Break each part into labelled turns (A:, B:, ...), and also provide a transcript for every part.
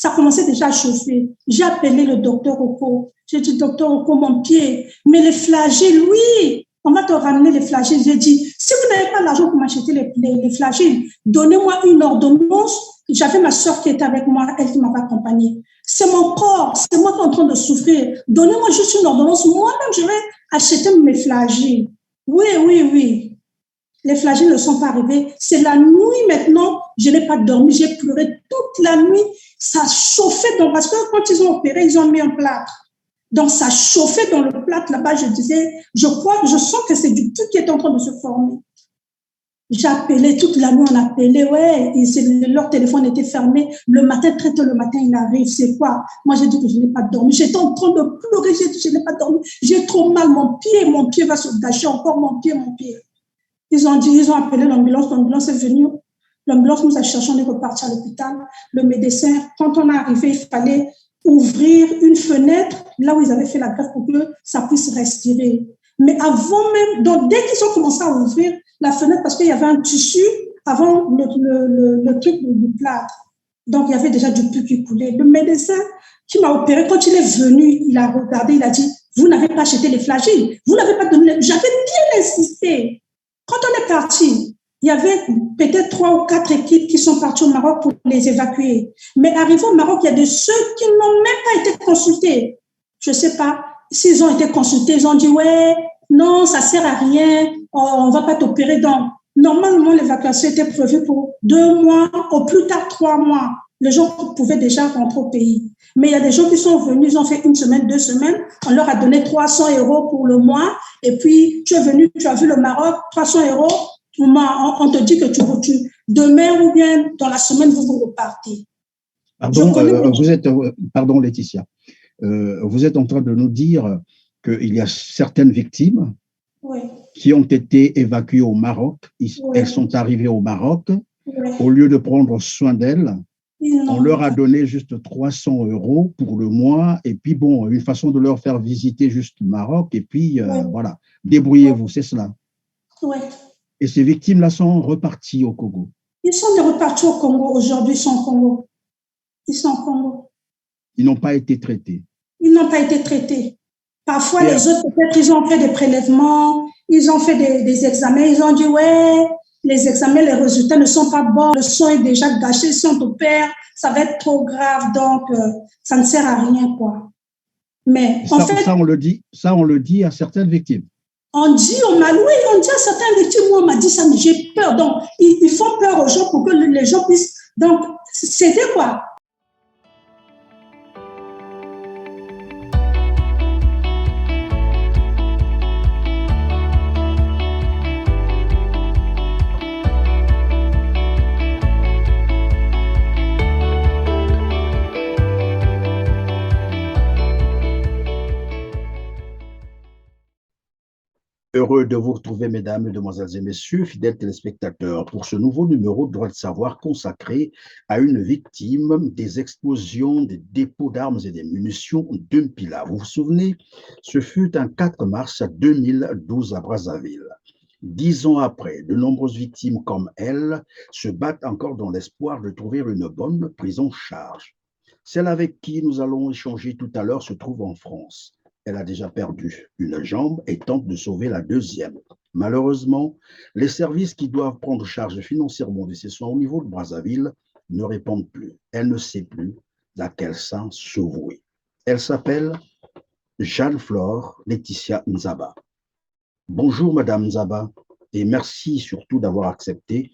A: Ça commençait déjà à chauffer. J'ai appelé le docteur Oko. J'ai dit, docteur Oko, mon pied, mais les flagyles, oui, on va te ramener les flagyles. J'ai dit, si vous n'avez pas l'argent pour m'acheter les flagyles, donnez-moi une ordonnance. J'avais ma soeur qui était avec moi, elle qui m'avait accompagnée. C'est mon corps, c'est moi qui suis en train de souffrir. Donnez-moi juste une ordonnance. Moi-même, je vais acheter mes flagyles. Oui, oui, oui. Les flagyles ne sont pas arrivés. C'est la nuit maintenant, je n'ai pas dormi, j'ai pleuré toute la nuit. Ça chauffait donc, parce que quand ils ont opéré, ils ont mis un plâtre. Donc, ça chauffait dans le plâtre là-bas. Je disais, je sens que c'est du tout qui est en train de se former. J'ai appelé toute la nuit, on appelait, ouais, et leur téléphone était fermé. Le matin, très tôt le matin, il arrive. C'est quoi? Moi, j'ai dit que je n'ai pas dormi. J'étais en train de pleurer, j'ai dit, je n'ai pas dormi. J'ai trop mal, mon pied va se gâcher encore, mon pied. Ils ont appelé l'ambulance est venue. L'ambulance nous a cherché, on est reparti à l'hôpital. Le médecin, quand on est arrivé, il fallait ouvrir une fenêtre, là où ils avaient fait la greffe pour que ça puisse respirer. Mais avant même, donc dès qu'ils ont commencé à ouvrir la fenêtre, parce qu'il y avait un tissu avant le truc du plâtre. Donc, il y avait déjà du pus qui coulait. Le médecin qui m'a opéré, quand il est venu, il a regardé, il a dit, vous n'avez pas acheté les flagyles, vous n'avez pas donné. J'avais bien insisté. Quand on est parti, il y avait peut-être 3 ou 4 équipes qui sont parties au Maroc pour les évacuer. Mais arrivé au Maroc, il y a de ceux qui n'ont même pas été consultés. Je ne sais pas s'ils ont été consultés, ils ont dit, ouais, non, ça ne sert à rien, on ne va pas t'opérer. Donc, normalement, l'évacuation était prévue pour 2 mois, au plus tard 3 mois. Les gens pouvaient déjà rentrer au pays. Mais il y a des gens qui sont venus, ils ont fait 1 semaine, 2 semaines, on leur a donné 300 € pour le mois, et puis tu es venu, tu as vu le Maroc, 300 €, on te dit que demain ou bien dans la semaine, vous repartez.
B: Pardon Laetitia, vous êtes en train de nous dire qu'il y a certaines victimes qui ont été évacuées au Maroc, elles sont arrivées au Maroc, au lieu de prendre soin d'elles, on leur a donné juste 300 € pour le mois, et puis bon, une façon de leur faire visiter juste le Maroc, et puis voilà, débrouillez-vous, c'est cela.
A: Oui.
B: Et ces victimes-là sont reparties au Congo.
A: Ils sont repartis au Congo, aujourd'hui ils sont au Congo. Ils sont au Congo.
B: Ils n'ont pas été traités.
A: Ils n'ont pas été traités. Parfois, les autres, peut-être, ils ont fait des prélèvements, ils ont fait des examens, ils ont dit, ouais, les examens, les résultats ne sont pas bons, le sang est déjà gâché, si on t'opère, ça va être trop grave, donc ça ne sert à rien, quoi. Mais
B: ça, en fait, ça, on le dit à certaines victimes.
A: On dit à certaines victimes, moi, on m'a dit ça, mais j'ai peur. Donc, ils font peur aux gens pour que les gens puissent. Donc, c'était quoi?
B: Heureux de vous retrouver, mesdames, mesdemoiselles et messieurs, fidèles téléspectateurs, pour ce nouveau numéro de Droit de savoir consacré à une victime des explosions des dépôts d'armes et des munitions d'Umpila. Vous vous souvenez, ce fut un 4 mars 2012 à Brazzaville. 10 ans après, de nombreuses victimes comme elle se battent encore dans l'espoir de trouver une bonne prise en charge. Celle avec qui nous allons échanger tout à l'heure se trouve en France. Elle a déjà perdu une jambe et tente de sauver la deuxième. Malheureusement, les services qui doivent prendre charge financièrement de ses soins au niveau de Brazzaville ne répondent plus. Elle ne sait plus à quel sein se vouer. Elle s'appelle Jeanne-Flore Laetitia Nzaba. Bonjour Madame Nzaba et merci surtout d'avoir accepté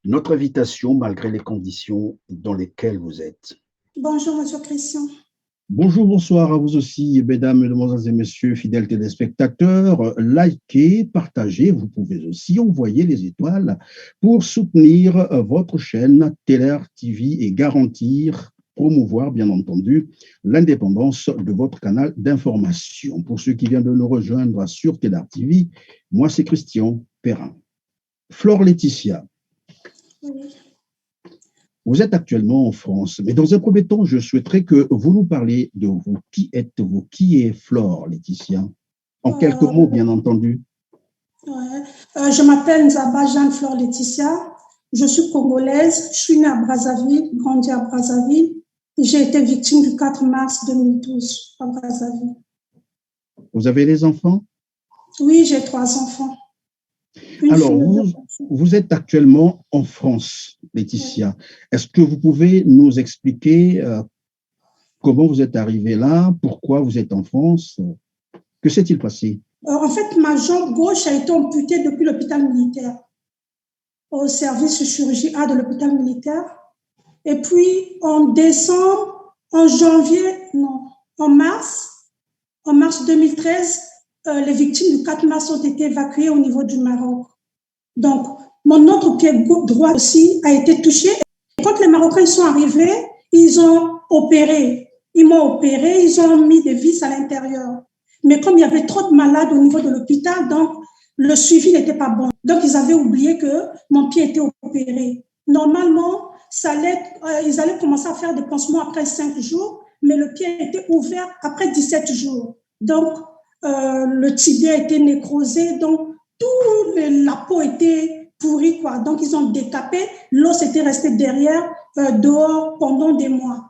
B: notre invitation malgré les conditions dans lesquelles vous êtes.
A: Bonjour Monsieur Christian.
B: Bonjour, bonsoir à vous aussi, mesdames, mesdemoiselles et messieurs, fidèles téléspectateurs. Likez, partagez, vous pouvez aussi envoyer les étoiles pour soutenir votre chaîne TLR TV et garantir, promouvoir, bien entendu, l'indépendance de votre canal d'information. Pour ceux qui viennent de nous rejoindre sur TLR TV, moi, c'est Christian Perrin. Flore Laetitia.
A: Oui.
B: Vous êtes actuellement en France, mais dans un premier temps, je souhaiterais que vous nous parliez de vous. Qui êtes-vous? Qui est Flore Laetitia? En quelques mots, bien entendu.
A: Je m'appelle Nzaba Jeanne-Flore Laetitia. Je suis congolaise. Je suis née à Brazzaville, grandie à Brazzaville. J'ai été victime du 4 mars 2012 à Brazzaville.
B: Vous avez des enfants?
A: Oui, j'ai 3 enfants.
B: Alors, vous êtes actuellement en France, Laetitia. Oui. Est-ce que vous pouvez nous expliquer comment vous êtes arrivée là? Pourquoi vous êtes en France? Que s'est-il passé?
A: En fait, ma jambe gauche a été amputée depuis l'hôpital militaire, au service de chirurgie A de l'hôpital militaire. Et puis, en décembre, en mars 2013, les victimes du 4 mars ont été évacuées au niveau du Maroc. Donc, mon autre pied droit aussi a été touché. Et quand les Marocains sont arrivés, ils ont opéré. Ils m'ont opéré, ils ont mis des vis à l'intérieur. Mais comme il y avait trop de malades au niveau de l'hôpital, donc le suivi n'était pas bon. Donc, ils avaient oublié que mon pied était opéré. Normalement, ils allaient commencer à faire des pansements après 5 jours, mais le pied était ouvert après 17 jours. Donc, le tibia était nécrosé, donc la peau était pourrie, quoi. Donc, ils ont décapé, l'os était resté derrière, dehors pendant des mois.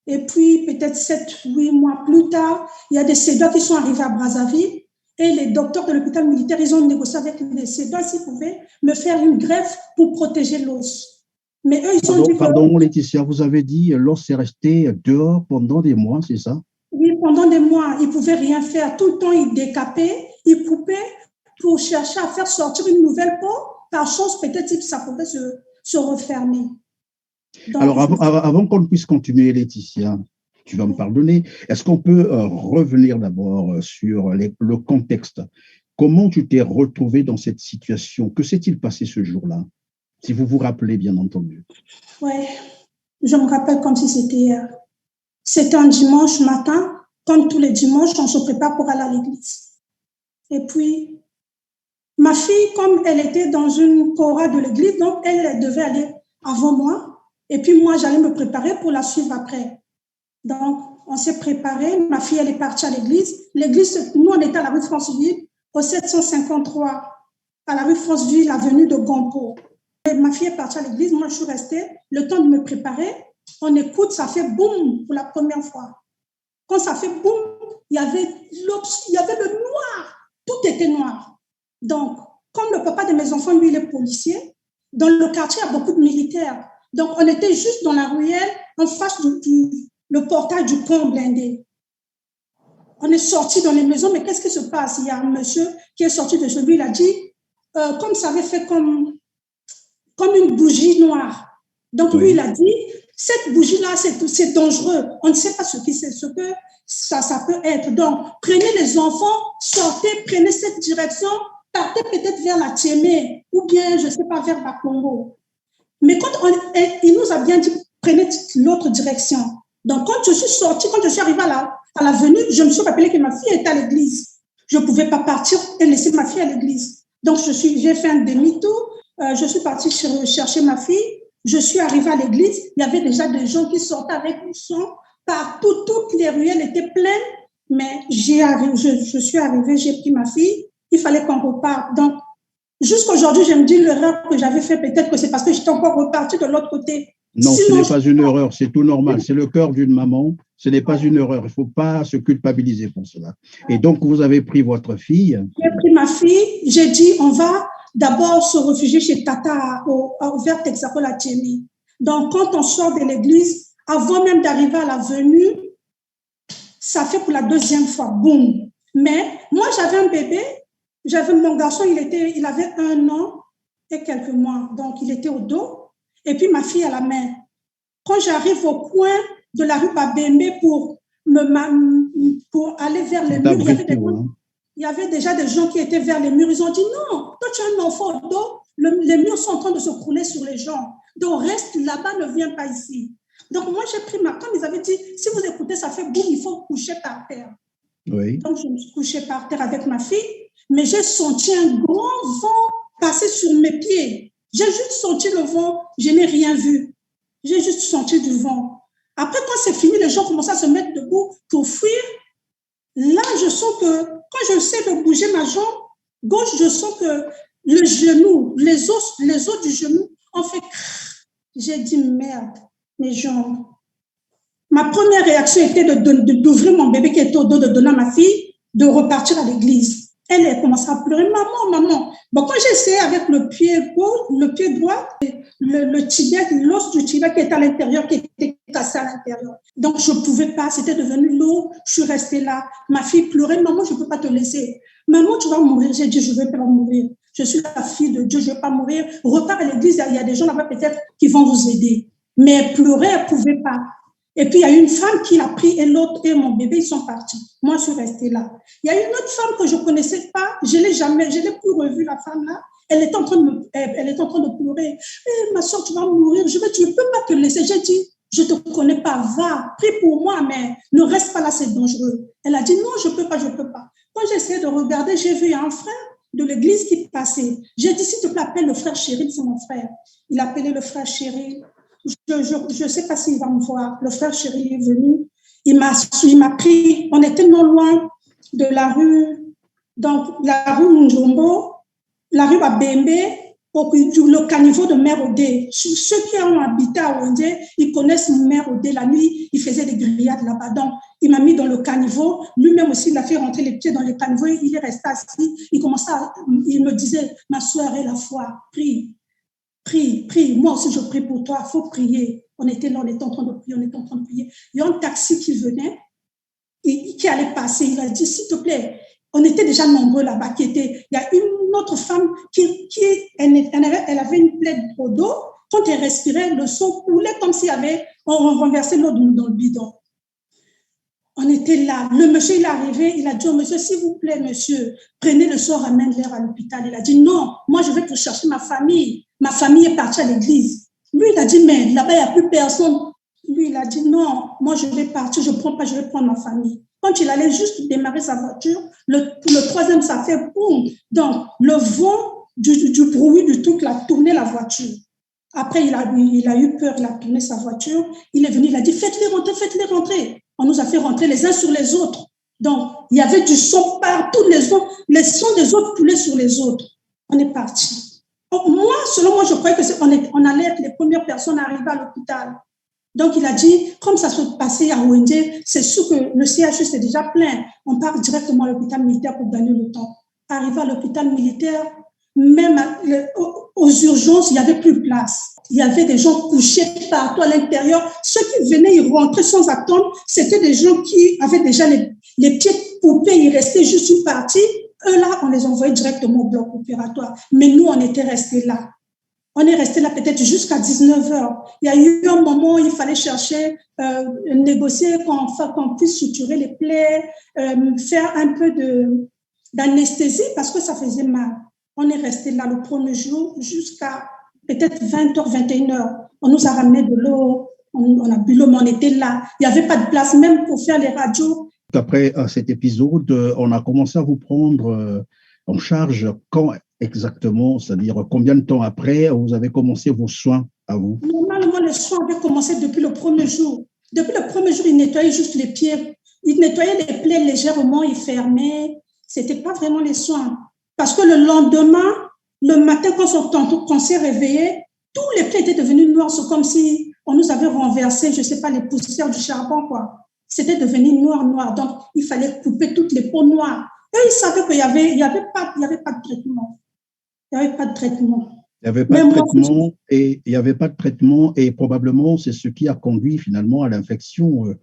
A: Et puis, peut-être 7-8 mois plus tard, il y a des cédants qui sont arrivés à Brazzaville et les docteurs de l'hôpital militaire, ils ont négocié avec les cédants s'ils pouvaient me faire une greffe pour protéger l'os. Mais eux, ils ont dit
B: Pardon, Laetitia, vous avez dit l'os est resté dehors pendant des mois, c'est ça?
A: Oui, pendant des mois. Ils ne pouvaient rien faire. Tout le temps, ils décapaient, ils coupaient pour chercher à faire sortir une nouvelle peau. Par chance, peut-être que ça pouvait se refermer.
B: Donc, alors, avant qu'on puisse continuer, Laetitia, tu vas me pardonner, est-ce qu'on peut revenir d'abord sur le contexte? Comment tu t'es retrouvée dans cette situation? Que s'est-il passé ce jour-là? Si vous vous rappelez, bien entendu.
A: Oui, je me rappelle comme si c'était hier. C'était un dimanche matin. Comme tous les dimanches, on se prépare pour aller à l'église. Et puis, ma fille, comme elle était dans une chorale de l'église, donc elle devait aller avant moi. Et puis moi, j'allais me préparer pour la suivre après. Donc, on s'est préparé. Ma fille, elle est partie à l'église. L'église, nous, on était à la rue Franceville, au 753, à la rue Franceville, avenue de Gompo. Et ma fille est partie à l'église. Moi, je suis restée. Le temps de me préparer, on écoute, ça fait boum pour la première fois. Quand ça fait boum, il y avait le noir. Tout était noir. Donc, comme le papa de mes enfants, lui, il est policier, dans le quartier, il y a beaucoup de militaires. Donc, on était juste dans la ruelle, en face le portail du pont blindé. On est sorti dans les maisons, mais qu'est-ce qui se passe? Il y a un monsieur qui est sorti de chez lui, il a dit, comme ça avait fait comme une bougie noire. Donc, lui, il a dit, cette bougie-là, c'est dangereux. On ne sait pas ce que ça peut être. Donc, prenez les enfants, sortez, prenez cette direction, partez peut-être vers la Tiémé ou bien, je ne sais pas, vers Bakongo. Mais quand il nous a bien dit, prenez l'autre direction. Donc, quand je suis sortie, quand je suis arrivée à l'avenue, je me suis rappelé que ma fille était à l'église. Je ne pouvais pas partir et laisser ma fille à l'église. Donc, j'ai fait un demi-tour. Je suis partie chercher ma fille. Je suis arrivée à l'église. Il y avait déjà des gens qui sortaient avec le son. Partout, toutes les ruelles étaient pleines. Mais je suis arrivée, j'ai pris ma fille. Il fallait qu'on reparte. Donc, jusqu'aujourd'hui, je me dis l'erreur que j'avais fait, peut-être que c'est parce que j'étais encore repartie de l'autre côté.
B: Non, sinon, ce n'est pas une erreur, c'est tout normal. C'est le cœur d'une maman. Ce n'est pas une erreur. Il ne faut pas se culpabiliser pour cela. Et donc, vous avez pris votre fille.
A: J'ai pris ma fille. J'ai dit, on va d'abord se réfugier chez Tata vers Texaco la Tiémé. Donc, quand on sort de l'église, avant même d'arriver à l'avenue, ça fait pour la deuxième fois, boum. Mais moi, j'avais un bébé. Mon garçon, il avait 1 an et quelques mois. Donc, il était au dos. Et puis, ma fille à la main. Quand j'arrive au coin de la rue Babembe pour aller vers les murs, il y avait déjà des gens qui étaient vers les murs. Ils ont dit, non, toi, tu as un enfant au dos. Les murs sont en train de se crouler sur les gens. Donc, reste là-bas, ne viens pas ici. Donc, moi, j'ai pris comme ils avaient dit, si vous écoutez, ça fait boum, il faut coucher par terre.
B: Oui.
A: Donc, je me suis couchée par terre avec ma fille. Mais j'ai senti un grand vent passer sur mes pieds. J'ai juste senti le vent, je n'ai rien vu. J'ai juste senti du vent. Après, quand c'est fini, les gens commencent à se mettre debout pour fuir. Là, je sens que quand je sais de bouger ma jambe gauche, je sens que le genou, les os du genou ont fait crrr. J'ai dit merde, mes jambes. Ma première réaction était d'ouvrir mon bébé qui était au dos, de donner à ma fille, de repartir à l'église. Elle a commencé à pleurer, maman, maman. Bon, quand j'ai essayé avec le pied gauche, le pied droit, le tibia, l'os du tibia qui était à l'intérieur, qui était cassé à l'intérieur. Donc, je ne pouvais pas, c'était devenu lourd. Je suis restée là. Ma fille pleurait, maman, je ne peux pas te laisser. Maman, tu vas mourir. J'ai dit, je ne vais pas mourir. Je suis la fille de Dieu, je ne vais pas mourir. Repars à l'église, il y a des gens là-bas peut-être qui vont vous aider. Mais elle pleurait, elle ne pouvait pas. Et puis, il y a une femme qui l'a pris et l'autre et mon bébé, ils sont partis. Moi, je suis restée là. Il y a une autre femme que je ne connaissais pas. Je ne l'ai plus revue, la femme là. Elle est en train de pleurer. Eh, ma soeur, tu vas mourir. Je ne peux pas te laisser. J'ai dit, je ne te connais pas. Va, prie pour moi, mais ne reste pas là, c'est dangereux. Elle a dit, non, je ne peux pas, je ne peux pas. Quand j'ai essayé de regarder, j'ai vu un frère de l'église qui passait. J'ai dit, s'il te plaît, appelle le frère Chéri, c'est mon frère. Il a appelé le frère Chéri. Je ne sais pas s'il va me voir. Le frère Chéri est venu. Il m'a pris. On était non loin de la rue, donc la rue Njombo, la rue Abembe, le caniveau de Mère Odé. Ceux qui ont habité à Wendé, ils connaissent Mère Odé. La nuit, il faisait des grillades là-bas. Donc, il m'a mis dans le caniveau. Lui-même aussi, il a fait rentrer les pieds dans le caniveau. Il est resté assis. Il me disait, ma soeur, aie la foi, prie. Prie, prie. Moi aussi, je prie pour toi. Il faut prier. On était là, on était en train de prier, Il y a un taxi qui venait, qui allait passer. Il a dit, s'il te plaît, on était déjà nombreux là-bas. Il y a une autre femme elle avait une plaie au dos. Quand elle respirait, le sang coulait comme s'il y avait, on renversait l'eau dans le bidon. On était là. Le monsieur, il est arrivé, il a dit au monsieur, s'il vous plaît, monsieur, prenez le sang, ramène-les à l'hôpital. Il a dit, non, moi, je vais pour chercher ma famille. Ma famille est partie à l'église. Lui, il a dit, mais là-bas, il n'y a plus personne. Lui, il a dit, non, moi, je vais partir, je vais prendre ma famille. Quand il allait juste démarrer sa voiture, le troisième, ça fait boum. Donc, le vent du bruit du truc l'a tourné la voiture. Après, il a eu peur, il a tourné sa voiture. Il est venu, il a dit, faites-les rentrer. On nous a fait rentrer les uns sur les autres. Donc, il y avait du sang partout, les sons des autres coulaient sur les autres. On est parti. Selon moi, je croyais qu'on allait être les premières personnes à arriver à l'hôpital. Donc, il a dit, comme ça se passait à Wendé, c'est sûr que le CHU c'est déjà plein. On part directement à l'hôpital militaire pour gagner le temps. Arrivé à l'hôpital militaire, même aux urgences, il n'y avait plus de place. Il y avait des gens couchés partout à l'intérieur. Ceux qui venaient, ils rentraient sans attendre. C'était des gens qui avaient déjà les pieds coupés. Ils restaient juste une partie. Eux, là, on les envoyait directement au bloc opératoire. Mais nous, on était restés là. On est resté là peut-être jusqu'à 19h. Il y a eu un moment où il fallait chercher, négocier qu'on puisse suturer les plaies, faire un peu d'anesthésie parce que ça faisait mal. On est resté là le premier jour jusqu'à peut-être 20h, 21h. On nous a ramené de l'eau, on a bu l'eau, mais on était là. Il n'y avait pas de place même pour faire les radios.
B: Après cet épisode, on a commencé à vous prendre en charge quand exactement, c'est-à-dire combien de temps après vous avez commencé vos soins à vous?
A: Normalement, les soins avaient commencé depuis le premier jour. Depuis le premier jour, ils nettoyaient juste les pieds. Ils nettoyaient les plaies légèrement, ils fermaient. Ce n'était pas vraiment les soins. Parce que le lendemain, le matin, quand on s'est réveillé, tous les plaies étaient devenus noirs. C'est comme si on nous avait renversé, je ne sais pas, les poussières du charbon, quoi. C'était devenu noir. Donc, il fallait couper toutes les peaux noires. Eux, ils savaient qu'il n'y avait pas de traitement. Il n'y avait pas de traitement.
B: Il n'y avait pas de traitement et probablement c'est ce qui a conduit finalement à l'infection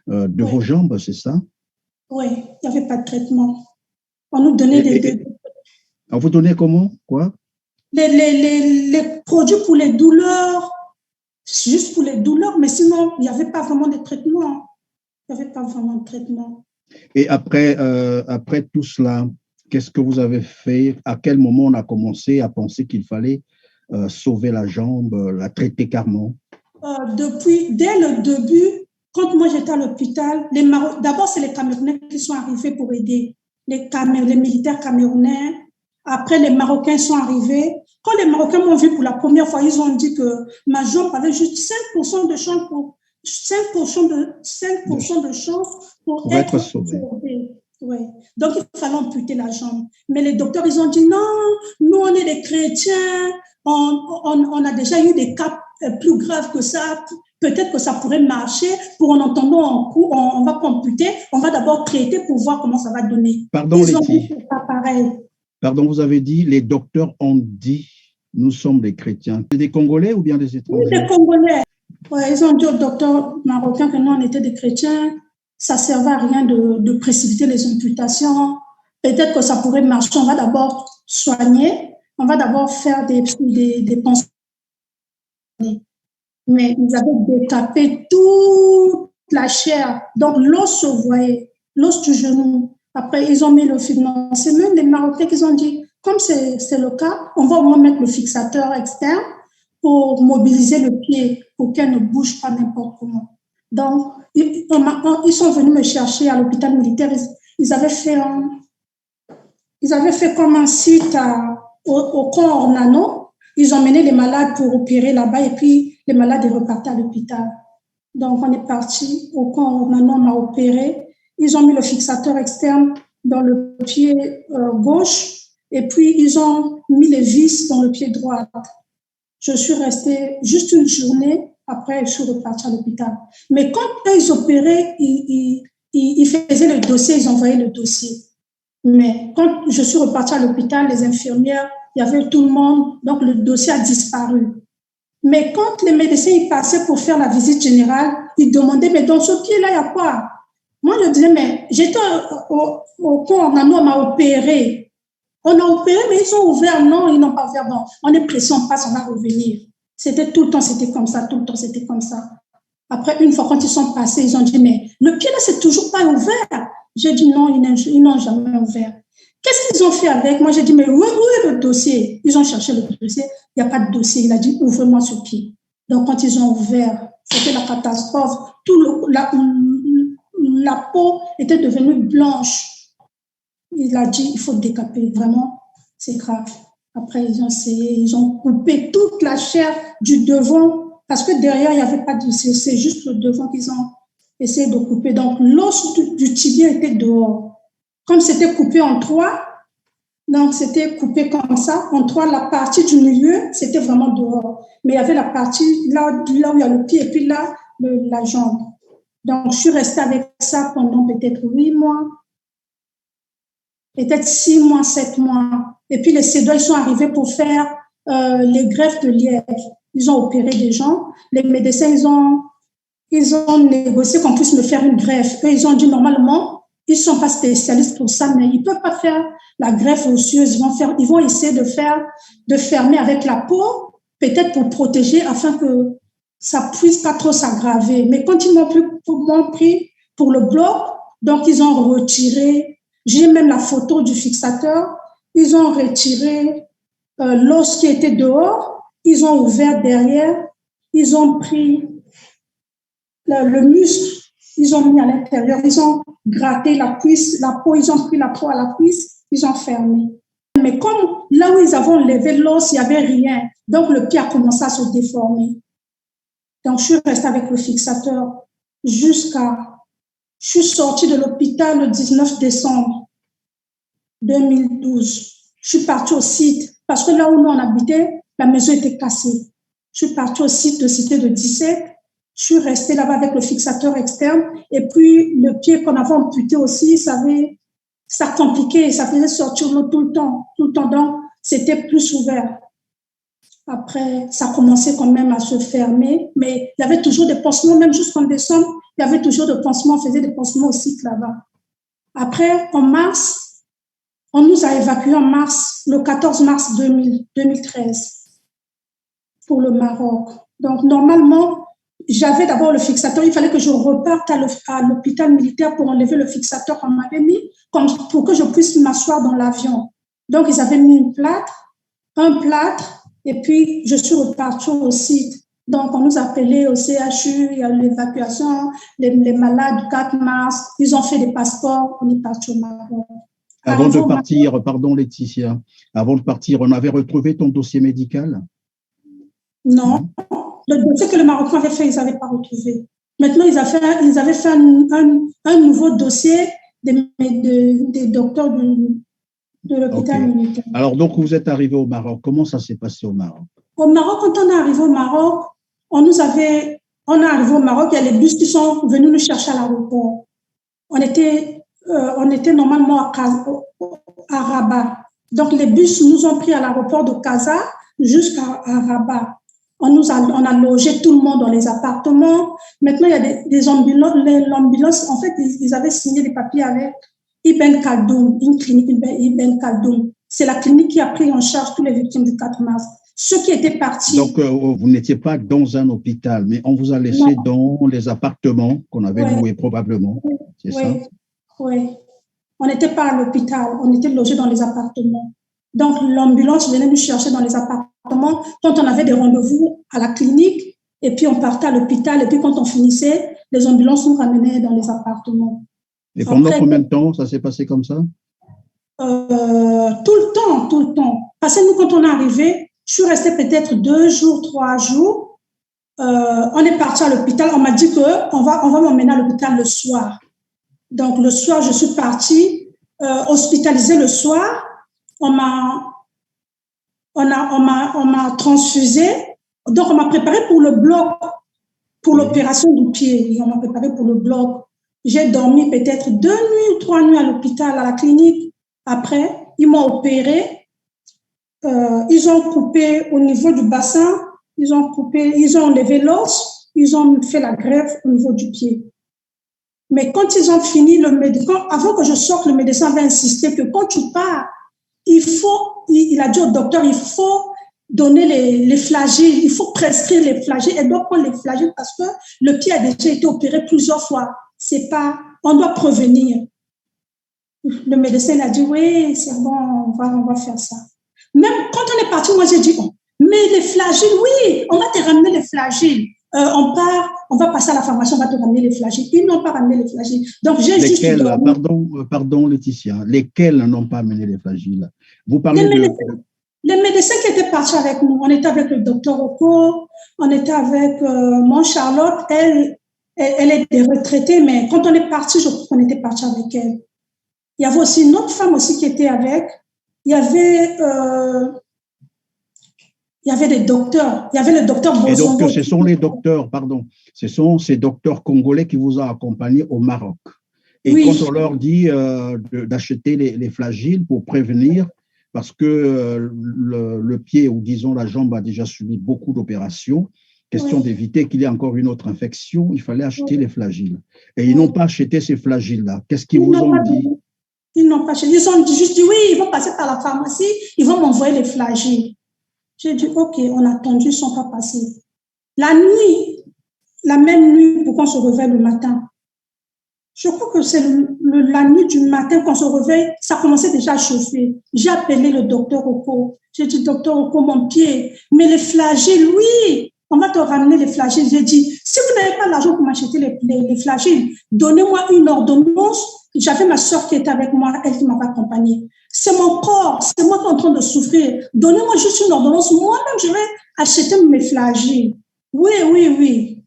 B: de vos jambes, c'est ça?
A: Oui, il n'y avait pas de traitement. On nous donnait
B: on vous donnait comment? Quoi?
A: Les produits pour les douleurs, juste pour les douleurs, mais sinon, il n'y avait pas vraiment de traitement. Il n'y avait pas vraiment de traitement.
B: Et après tout cela, qu'est-ce que vous avez fait? À quel moment on a commencé à penser qu'il fallait sauver la jambe, la traiter carrément?
A: Dès le début, quand moi j'étais à l'hôpital, d'abord c'est les Camerounais qui sont arrivés pour aider, les militaires camerounais. Après, les Marocains sont arrivés. Quand les Marocains m'ont vu pour la première fois, ils ont dit que ma jambe avait juste 5% de chance pour 5% de chance pour être sauvée. Ouais. Donc, il fallait amputer la jambe. Mais les docteurs, ils ont dit non, nous, on est des chrétiens, on a déjà eu des cas plus graves que ça. peut-être que ça pourrait marcher. Pour en entendant en cours, on va computer, on va d'abord traiter pour voir comment ça va donner.
B: Pardon,
A: Ils ont dit
B: Letty.
A: que c'est pas pareil.
B: Pardon, vous avez dit, les docteurs ont dit, nous sommes des chrétiens. C'est des Congolais ou bien des étrangers?
A: Oui, des Congolais. Ouais, ils ont dit aux docteurs marocains que nous, on était des chrétiens. Ça ne servait à rien de précipiter les amputations. Peut-être que ça pourrait marcher. On va d'abord soigner. On va d'abord faire des pansements. Mais ils avaient détapé toute la chair. Donc, l'os se voyait, l'os du genou. Après, ils ont mis le fixateur. C'est même les Marocains qui ont dit, comme c'est le cas, on va au moins mettre le fixateur externe pour mobiliser le pied, pour qu'elle ne bouge pas n'importe comment. Donc, ils sont venus me chercher à l'hôpital militaire. Ils avaient fait comme un site au camp Ornano. Ils ont mené les malades pour opérer là-bas et puis les malades sont repartis à l'hôpital. Donc, on est parti au camp Ornano, on m'a opéré. Ils ont mis le fixateur externe dans le pied gauche et puis ils ont mis les vis dans le pied droit. Je suis restée juste une journée. Après, je suis repartie à l'hôpital. Mais quand ils opéraient, ils faisaient le dossier, ils envoyaient le dossier. Mais quand je suis repartie à l'hôpital, les infirmières, il y avait tout le monde, donc le dossier a disparu. Mais quand les médecins y passaient pour faire la visite générale, ils demandaient, mais dans ce pied-là, il y a quoi? Moi, je disais, mais j'étais au camp, on m'a opéré. On a opéré, mais ils ont ouvert. Non, ils n'ont pas ouvert. Bon, on est pressé, on passe, on va revenir. C'était tout le temps, c'était comme ça, tout le temps, c'était comme ça. Après, une fois, quand ils sont passés, ils ont dit, mais le pied là, c'est toujours pas ouvert. J'ai dit, non, ils n'ont jamais ouvert. Qu'est-ce qu'ils ont fait avec? Moi, j'ai dit, mais où est le dossier? Ils ont cherché le dossier, il n'y a pas de dossier. Il a dit, ouvre-moi ce pied. Donc, quand ils ont ouvert, c'était la catastrophe. La peau était devenue blanche. Il a dit, il faut décaper, vraiment, c'est grave. Après, ils ont essayé, ils ont coupé toute la chair du devant, parce que derrière, il n'y avait pas de... C'est juste le devant qu'ils ont essayé de couper. Donc, l'os du tibia était dehors. Comme c'était coupé en trois, donc c'était coupé comme ça, en trois, la partie du milieu, c'était vraiment dehors. Mais il y avait la partie là où il y a le pied et puis là, la jambe. Donc, je suis restée avec ça pendant peut-être 8 mois. Peut-être 6 mois, 7 mois. Et puis les CEDOA, ils sont arrivés pour faire les greffes de lièvre. Ils ont opéré des gens. Les médecins, ils ont négocié qu'on puisse me faire une greffe. Eux, ils ont dit normalement, ils ne sont pas spécialistes pour ça, mais ils ne peuvent pas faire la greffe osseuse. Ils vont essayer de fermer avec la peau, peut-être pour protéger, afin que ça ne puisse pas trop s'aggraver. Mais quand ils m'ont pris pour le bloc, donc ils ont retiré. J'ai même la photo du fixateur. Ils ont retiré l'os qui était dehors. Ils ont ouvert derrière. Ils ont pris le muscle. Ils ont mis à l'intérieur. Ils ont gratté la cuisse, la peau. Ils ont pris la peau à la cuisse. Ils ont fermé. Mais comme là où ils avaient enlevé l'os, il n'y avait rien. Donc, le pied a commencé à se déformer. Donc, je suis restée avec le fixateur jusqu'à... Je suis sortie de l'hôpital le 19 décembre 2012. Je suis partie au site parce que là où nous on habitait, la maison était cassée. Je suis partie au site de Cité de 17. Je suis restée là-bas avec le fixateur externe et puis le pied qu'on avait amputé aussi, ça compliquait, ça faisait sortir l'eau tout le temps. Donc, c'était plus ouvert. Après, ça commençait quand même à se fermer, mais il y avait toujours des pansements, même jusqu'en décembre, il y avait toujours des pansements, on faisait des pansements au site là-bas. Après, en mars, on nous a évacués en mars, le 14 mars 2013, pour le Maroc. Donc, normalement, j'avais d'abord le fixateur, il fallait que je reparte à l'hôpital militaire pour enlever le fixateur qu'on m'avait mis, pour que je puisse m'asseoir dans l'avion. Donc, ils avaient mis un plâtre, et puis je suis repartie au site. Donc, on nous appelait au CHU, il y a l'évacuation, les malades du 4 mars, ils ont fait des passeports, on est parti au Maroc.
B: Avant de partir, pardon Laetitia, avant de partir, on avait retrouvé ton dossier médical?
A: Non. Le dossier que le Marocain avait fait, ils n'avaient pas retrouvé. Maintenant, ils avaient fait un nouveau dossier des docteurs de l'hôpital militaire.
B: Alors, donc, vous êtes arrivé au Maroc. Comment ça s'est passé au Maroc?
A: Au Maroc, quand on est arrivé au Maroc, on nous avait On est arrivé au Maroc, il y a les bus qui sont venus nous chercher à l'aéroport. On était normalement à Rabat. Donc, les bus nous ont pris à l'aéroport de Casa jusqu'à Rabat. On a logé tout le monde dans les appartements. Maintenant, il y a des ambulances. L'ambulance, en fait, ils avaient signé des papiers avec Ibn Khaldoun, une clinique Ibn Khaldoun. C'est la clinique qui a pris en charge toutes les victimes du 4 mars. Ceux qui étaient partis.
B: Donc, vous n'étiez pas dans un hôpital, mais on vous a laissé dans les appartements qu'on avait loués probablement. C'est ça?
A: Oui. On n'était pas à l'hôpital, on était logés dans les appartements. Donc, l'ambulance venait nous chercher dans les appartements quand on avait des rendez-vous à la clinique, et puis on partait à l'hôpital, et puis quand on finissait, les ambulances nous ramenaient dans les appartements.
B: Et pendant combien de temps ça s'est passé comme ça?
A: Tout le temps. Parce que nous, quand on est arrivé, je suis restée peut-être 2 jours, 3 jours. On est parti à l'hôpital. On m'a dit qu'on va m'emmener à l'hôpital le soir. Donc, le soir, je suis partie hospitalisée le soir. On m'a transfusée. Donc, on m'a préparé pour le bloc, pour l'opération du pied. On m'a préparé pour le bloc. J'ai dormi peut-être 2 nuits ou 3 nuits à l'hôpital, à la clinique. Après, ils m'ont opéré. Ils ont coupé au niveau du bassin. Ils ont enlevé l'os. Ils ont fait la greffe au niveau du pied. Mais quand ils ont fini, avant que je sorte, le médecin avait insisté que quand tu pars, il a dit au docteur, il faut donner les flagyles, il faut prescrire les flagyles. Elle doit prendre les flagyles parce que le pied a déjà été opéré plusieurs fois. On doit prévenir. Le médecin a dit, oui, c'est bon, on va faire ça. Même quand on est parti, moi j'ai dit, mais les flagyles, oui, on va te ramener les flagyles. On va passer à la pharmacie, on va te ramener les flagyles. Ils n'ont pas ramené les flagyles. Donc, j'ai juste
B: pardon, Laetitia, lesquels n'ont pas amené les flagyles? Vous parlez
A: les médecins qui étaient partis avec nous. On était avec le docteur Oko, on était avec mon Charlotte. Elle était retraitée, mais quand on est parti, je crois qu'on était parti avec elle. Il y avait aussi une autre femme aussi qui était avec. Il y avait des docteurs. Il y avait le docteur Bozongo.
B: Et donc, ce sont les docteurs, pardon, ce sont ces docteurs congolais qui vous ont accompagné au Maroc. Et oui, quand on leur dit d'acheter les flagyles pour prévenir, parce que le pied ou disons la jambe a déjà subi beaucoup d'opérations, question d'éviter qu'il y ait encore une autre infection, il fallait acheter les flagyles. Et ils n'ont pas acheté ces flagyles-là. Qu'est-ce qu'ils vous ont dit?
A: Ils n'ont pas acheté. Ils ont juste dit, oui, ils vont passer par la pharmacie, ils vont m'envoyer les flagyles. J'ai dit, OK, on a attendu, ils ne sont pas passés. La nuit, la même nuit, pour qu'on se réveille le matin. Je crois que c'est la nuit du matin qu'on se réveille, ça commençait déjà à chauffer. J'ai appelé le docteur Oko. J'ai dit, docteur Oko, mon pied, mais les flagyles, oui, on va te ramener les flagyles. J'ai dit, si vous n'avez pas l'argent pour m'acheter les flagyles, donnez-moi une ordonnance. J'avais ma soeur qui était avec moi, elle qui m'avait accompagnée. C'est mon corps, c'est moi qui suis en train de souffrir. Donnez-moi juste une ordonnance. Moi-même, je vais acheter mes flagyles. Oui.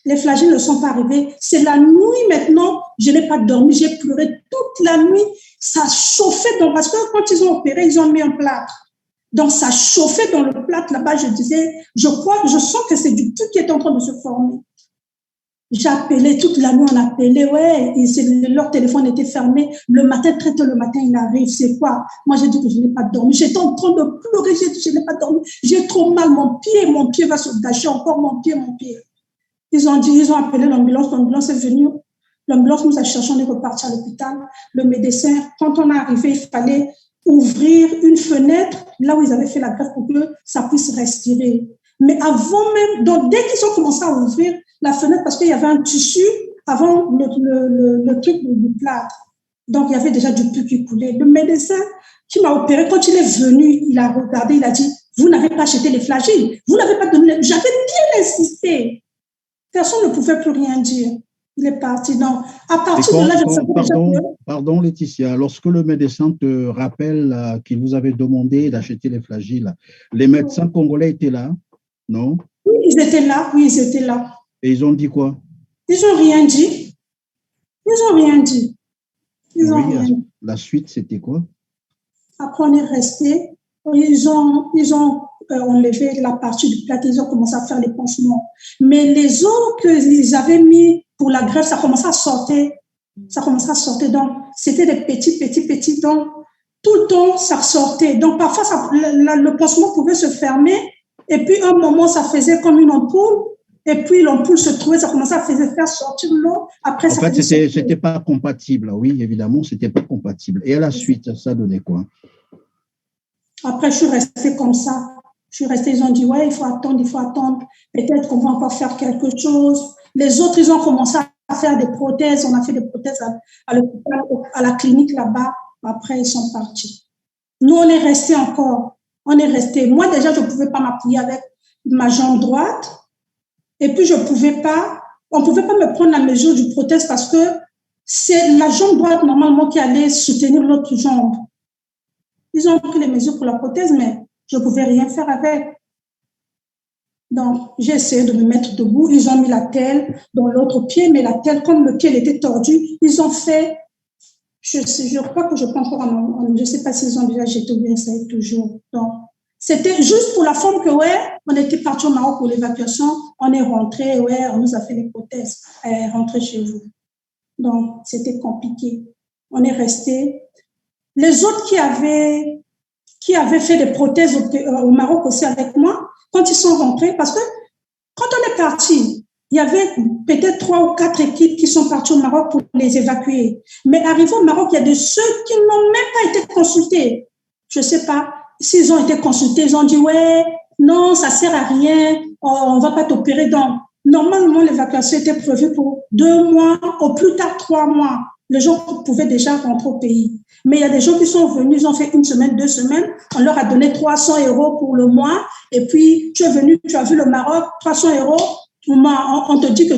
A: Les flagyles ne sont pas arrivés. C'est la nuit maintenant, je n'ai pas dormi, j'ai pleuré toute la nuit. Ça chauffait, parce que quand ils ont opéré, ils ont mis un plâtre. Donc, ça chauffait dans le plâtre là-bas. Je disais, je sens que c'est du tout qui est en train de se former. J'ai appelé toute la nuit, on appelait, leur téléphone était fermé. Le matin, très tôt le matin, il arrive. C'est quoi? Moi, j'ai dit que je n'ai pas dormi. J'étais en train de pleurer, j'ai dit, je n'ai pas dormi. J'ai trop mal, mon pied va se gâcher encore, mon pied. Ils ont appelé l'ambulance est venue. L'ambulance nous a cherché, on est reparti à l'hôpital. Le médecin, quand on est arrivé, il fallait ouvrir une fenêtre, là où ils avaient fait la greffe pour que ça puisse respirer. Mais avant même, donc dès qu'ils ont commencé à ouvrir la fenêtre, parce qu'il y avait un tissu avant le truc du plâtre. Donc, il y avait déjà du pus qui coulait. Le médecin qui m'a opéré, quand il est venu, il a regardé, il a dit, vous n'avez pas acheté les flagyles, vous n'avez pas donné. J'avais bien insisté. Personne ne pouvait plus rien dire. Il est parti. Donc, à partir de là, je savais déjà que...
B: Pardon, Laetitia, lorsque le médecin te rappelle qu'il vous avait demandé d'acheter les flagyles, les médecins congolais étaient là, non?
A: Oui, ils étaient là.
B: Et ils ont dit quoi?
A: Ils n'ont rien dit. Rien dit.
B: La suite, c'était quoi?
A: Après, on est resté. Ils ont enlevé la partie du plâtre, ils ont commencé à faire les pansements. Mais les os qu'ils avaient mis pour la greffe, ça commençait à sortir. Ça commençait à sortir. Donc, c'était des petits. Donc, tout le temps, ça ressortait. Donc, parfois, le pansement pouvait se fermer. Et puis, un moment, ça faisait comme une ampoule. Et puis, l'ampoule se trouvait, ça commençait à faire sortir l'eau. Après,
B: en fait, c'était pas compatible. Oui, évidemment, c'était pas compatible. Et à la suite, ça donnait quoi?
A: Après, je suis restée comme ça. Ils ont dit, ouais, il faut attendre. Peut-être qu'on va encore faire quelque chose. Les autres, ils ont commencé à faire des prothèses. On a fait des prothèses à la clinique là-bas. Après, ils sont partis. Nous, on est restés encore. Moi, déjà, je ne pouvais pas m'appuyer avec ma jambe droite. Et puis, on ne pouvait pas me prendre la mesure du prothèse parce que c'est la jambe droite, normalement, qui allait soutenir l'autre jambe. Ils ont pris les mesures pour la prothèse, mais je ne pouvais rien faire avec. Donc, j'ai essayé de me mettre debout. Ils ont mis la telle dans l'autre pied, mais la telle, comme le pied était tordu, ils ont fait, je crois que je prends encore je ne sais pas s'ils ont déjà jeté ou bien ça est toujours. Donc, c'était juste pour la forme que, ouais, on était parti au Maroc pour l'évacuation, on est rentré, ouais, on nous a fait les prothèses, rentrez chez vous. Donc, c'était compliqué. On est resté. Les autres qui avaient fait des prothèses au Maroc aussi avec moi, quand ils sont rentrés, parce que quand on est parti, il y avait peut-être 3 ou 4 équipes qui sont parties au Maroc pour les évacuer. Mais arrivé au Maroc, il y a de ceux qui n'ont même pas été consultés. Je ne sais pas s'ils ont été consultés, ils ont dit, ouais, non, ça ne sert à rien, on ne va pas t'opérer. Donc, normalement, l'évacuation était prévue pour 2 mois, au plus tard 3 mois. Les gens pouvaient déjà rentrer au pays. Mais il y a des gens qui sont venus, ils ont fait 1 semaine, 2 semaines, on leur a donné 300 € pour le mois, et puis tu es venu, tu as vu le Maroc, 300 €, on te dit que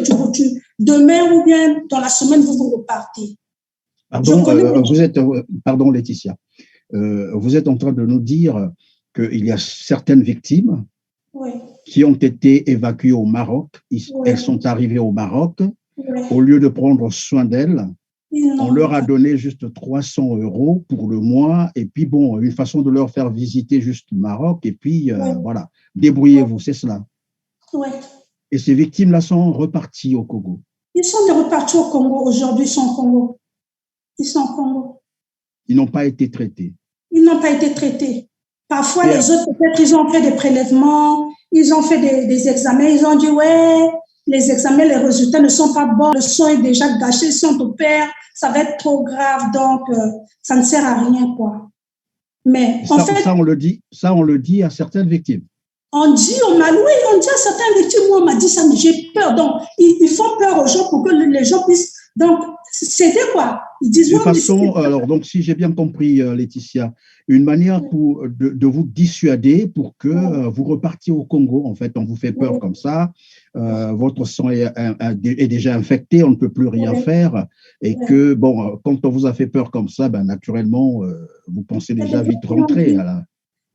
A: demain ou bien dans la semaine, vous repartez.
B: Pardon Laetitia, vous êtes en train de nous dire qu'il y a certaines victimes qui ont été évacuées au Maroc, elles sont arrivées au Maroc, au lieu de prendre soin d'elles, on leur a donné juste 300 € pour le mois, et puis bon, une façon de leur faire visiter juste le Maroc, et puis voilà, débrouillez-vous, c'est cela.
A: Oui.
B: Et ces victimes-là sont reparties au Congo.
A: Ils sont repartis au Congo, aujourd'hui ils sont au Congo.
B: Ils n'ont pas été traités.
A: Parfois, les autres, peut-être, ils ont fait des prélèvements, ils ont fait des examens, ils ont dit, ouais, les examens, les résultats ne sont pas bons, le sang est déjà gâché, si on t'opère, ça va être trop grave, donc ça ne sert à rien, quoi. Mais
B: en fait, ça, on le dit à certaines victimes.
A: On dit à certaines victimes, moi, on m'a dit ça, mais j'ai peur. Donc, ils font peur aux gens pour que les gens puissent. Donc, c'était quoi? Ils disent,
B: de façon, alors, donc, si j'ai bien compris, Laetitia, une manière de vous dissuader pour que vous repartiez au Congo. En fait, on vous fait peur comme ça. Votre sang est déjà infecté, on ne peut plus rien faire. Et que, bon, quand on vous a fait peur comme ça, ben, naturellement, vous pensez déjà vite rentrer.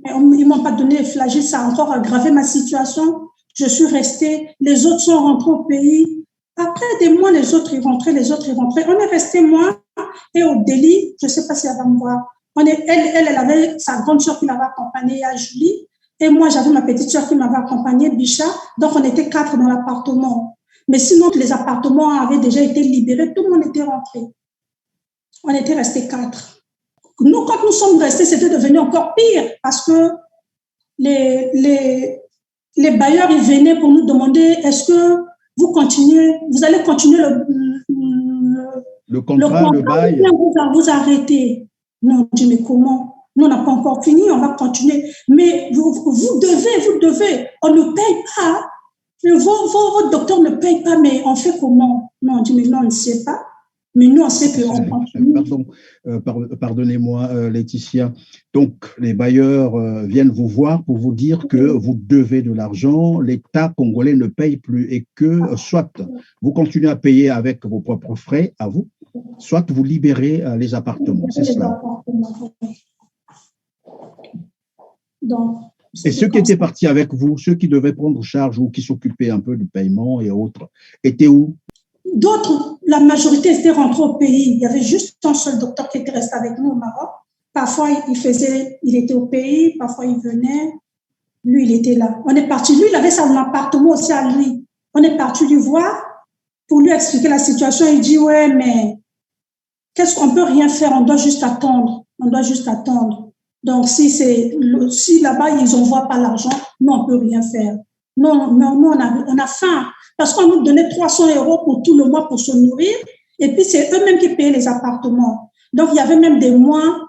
A: Mais ils ne m'ont pas donné les flagellations, ça a encore aggravé ma situation. Je suis restée, les autres sont rentrés au pays. Après des mois, les autres y rentraient. On est resté, moi, et au Delhi, je ne sais pas si elle va me voir. Elle avait sa grande soeur qui l'avait accompagnée à Julie, et moi, j'avais ma petite soeur qui m'avait accompagnée, Bicha. Donc, on était 4 dans l'appartement. Mais sinon, les appartements avaient déjà été libérés, tout le monde était rentré. On était restés 4. Nous, quand nous sommes restés, c'était devenu encore pire parce que les bailleurs, ils venaient pour nous demander est-ce que vous allez continuer
B: le contrat, le bail.
A: Vous arrêtez. Non, on dit, mais comment? Nous, on n'a pas encore fini, on va continuer. Mais vous devez. On ne paye pas. Votre docteur ne paye pas, mais on fait comment? Non, on dit, mais non, on ne sait pas. Mais nous, on sait qu'on continue.
B: Pardonnez-moi, Laetitia. Donc, les bailleurs viennent vous voir pour vous dire que vous devez de l'argent, l'État congolais ne paye plus et que soit vous continuez à payer avec vos propres frais à vous, soit vous libérez les appartements. C'est cela.
A: Donc,
B: et ceux qui étaient partis avec vous, ceux qui devaient prendre charge ou qui s'occupaient un peu du paiement et autres, étaient où?
A: D'autres, la majorité étaient rentrés au pays. Il y avait juste un seul docteur qui était resté avec nous au Maroc. Parfois, il était au pays, parfois il venait. Lui, il était là. On est parti. Lui, il avait son appartement aussi à lui. On est parti lui voir pour lui expliquer la situation. Il dit, ouais, mais qu'est-ce qu'on peut rien faire? On doit juste attendre. On doit juste attendre. Donc, si là-bas, ils n'envoient pas l'argent, nous, on peut rien faire. Non, nous, on a faim. Parce qu'on nous donnait 300 € pour tout le mois pour se nourrir. Et puis, c'est eux-mêmes qui payaient les appartements. Donc, il y avait même des mois,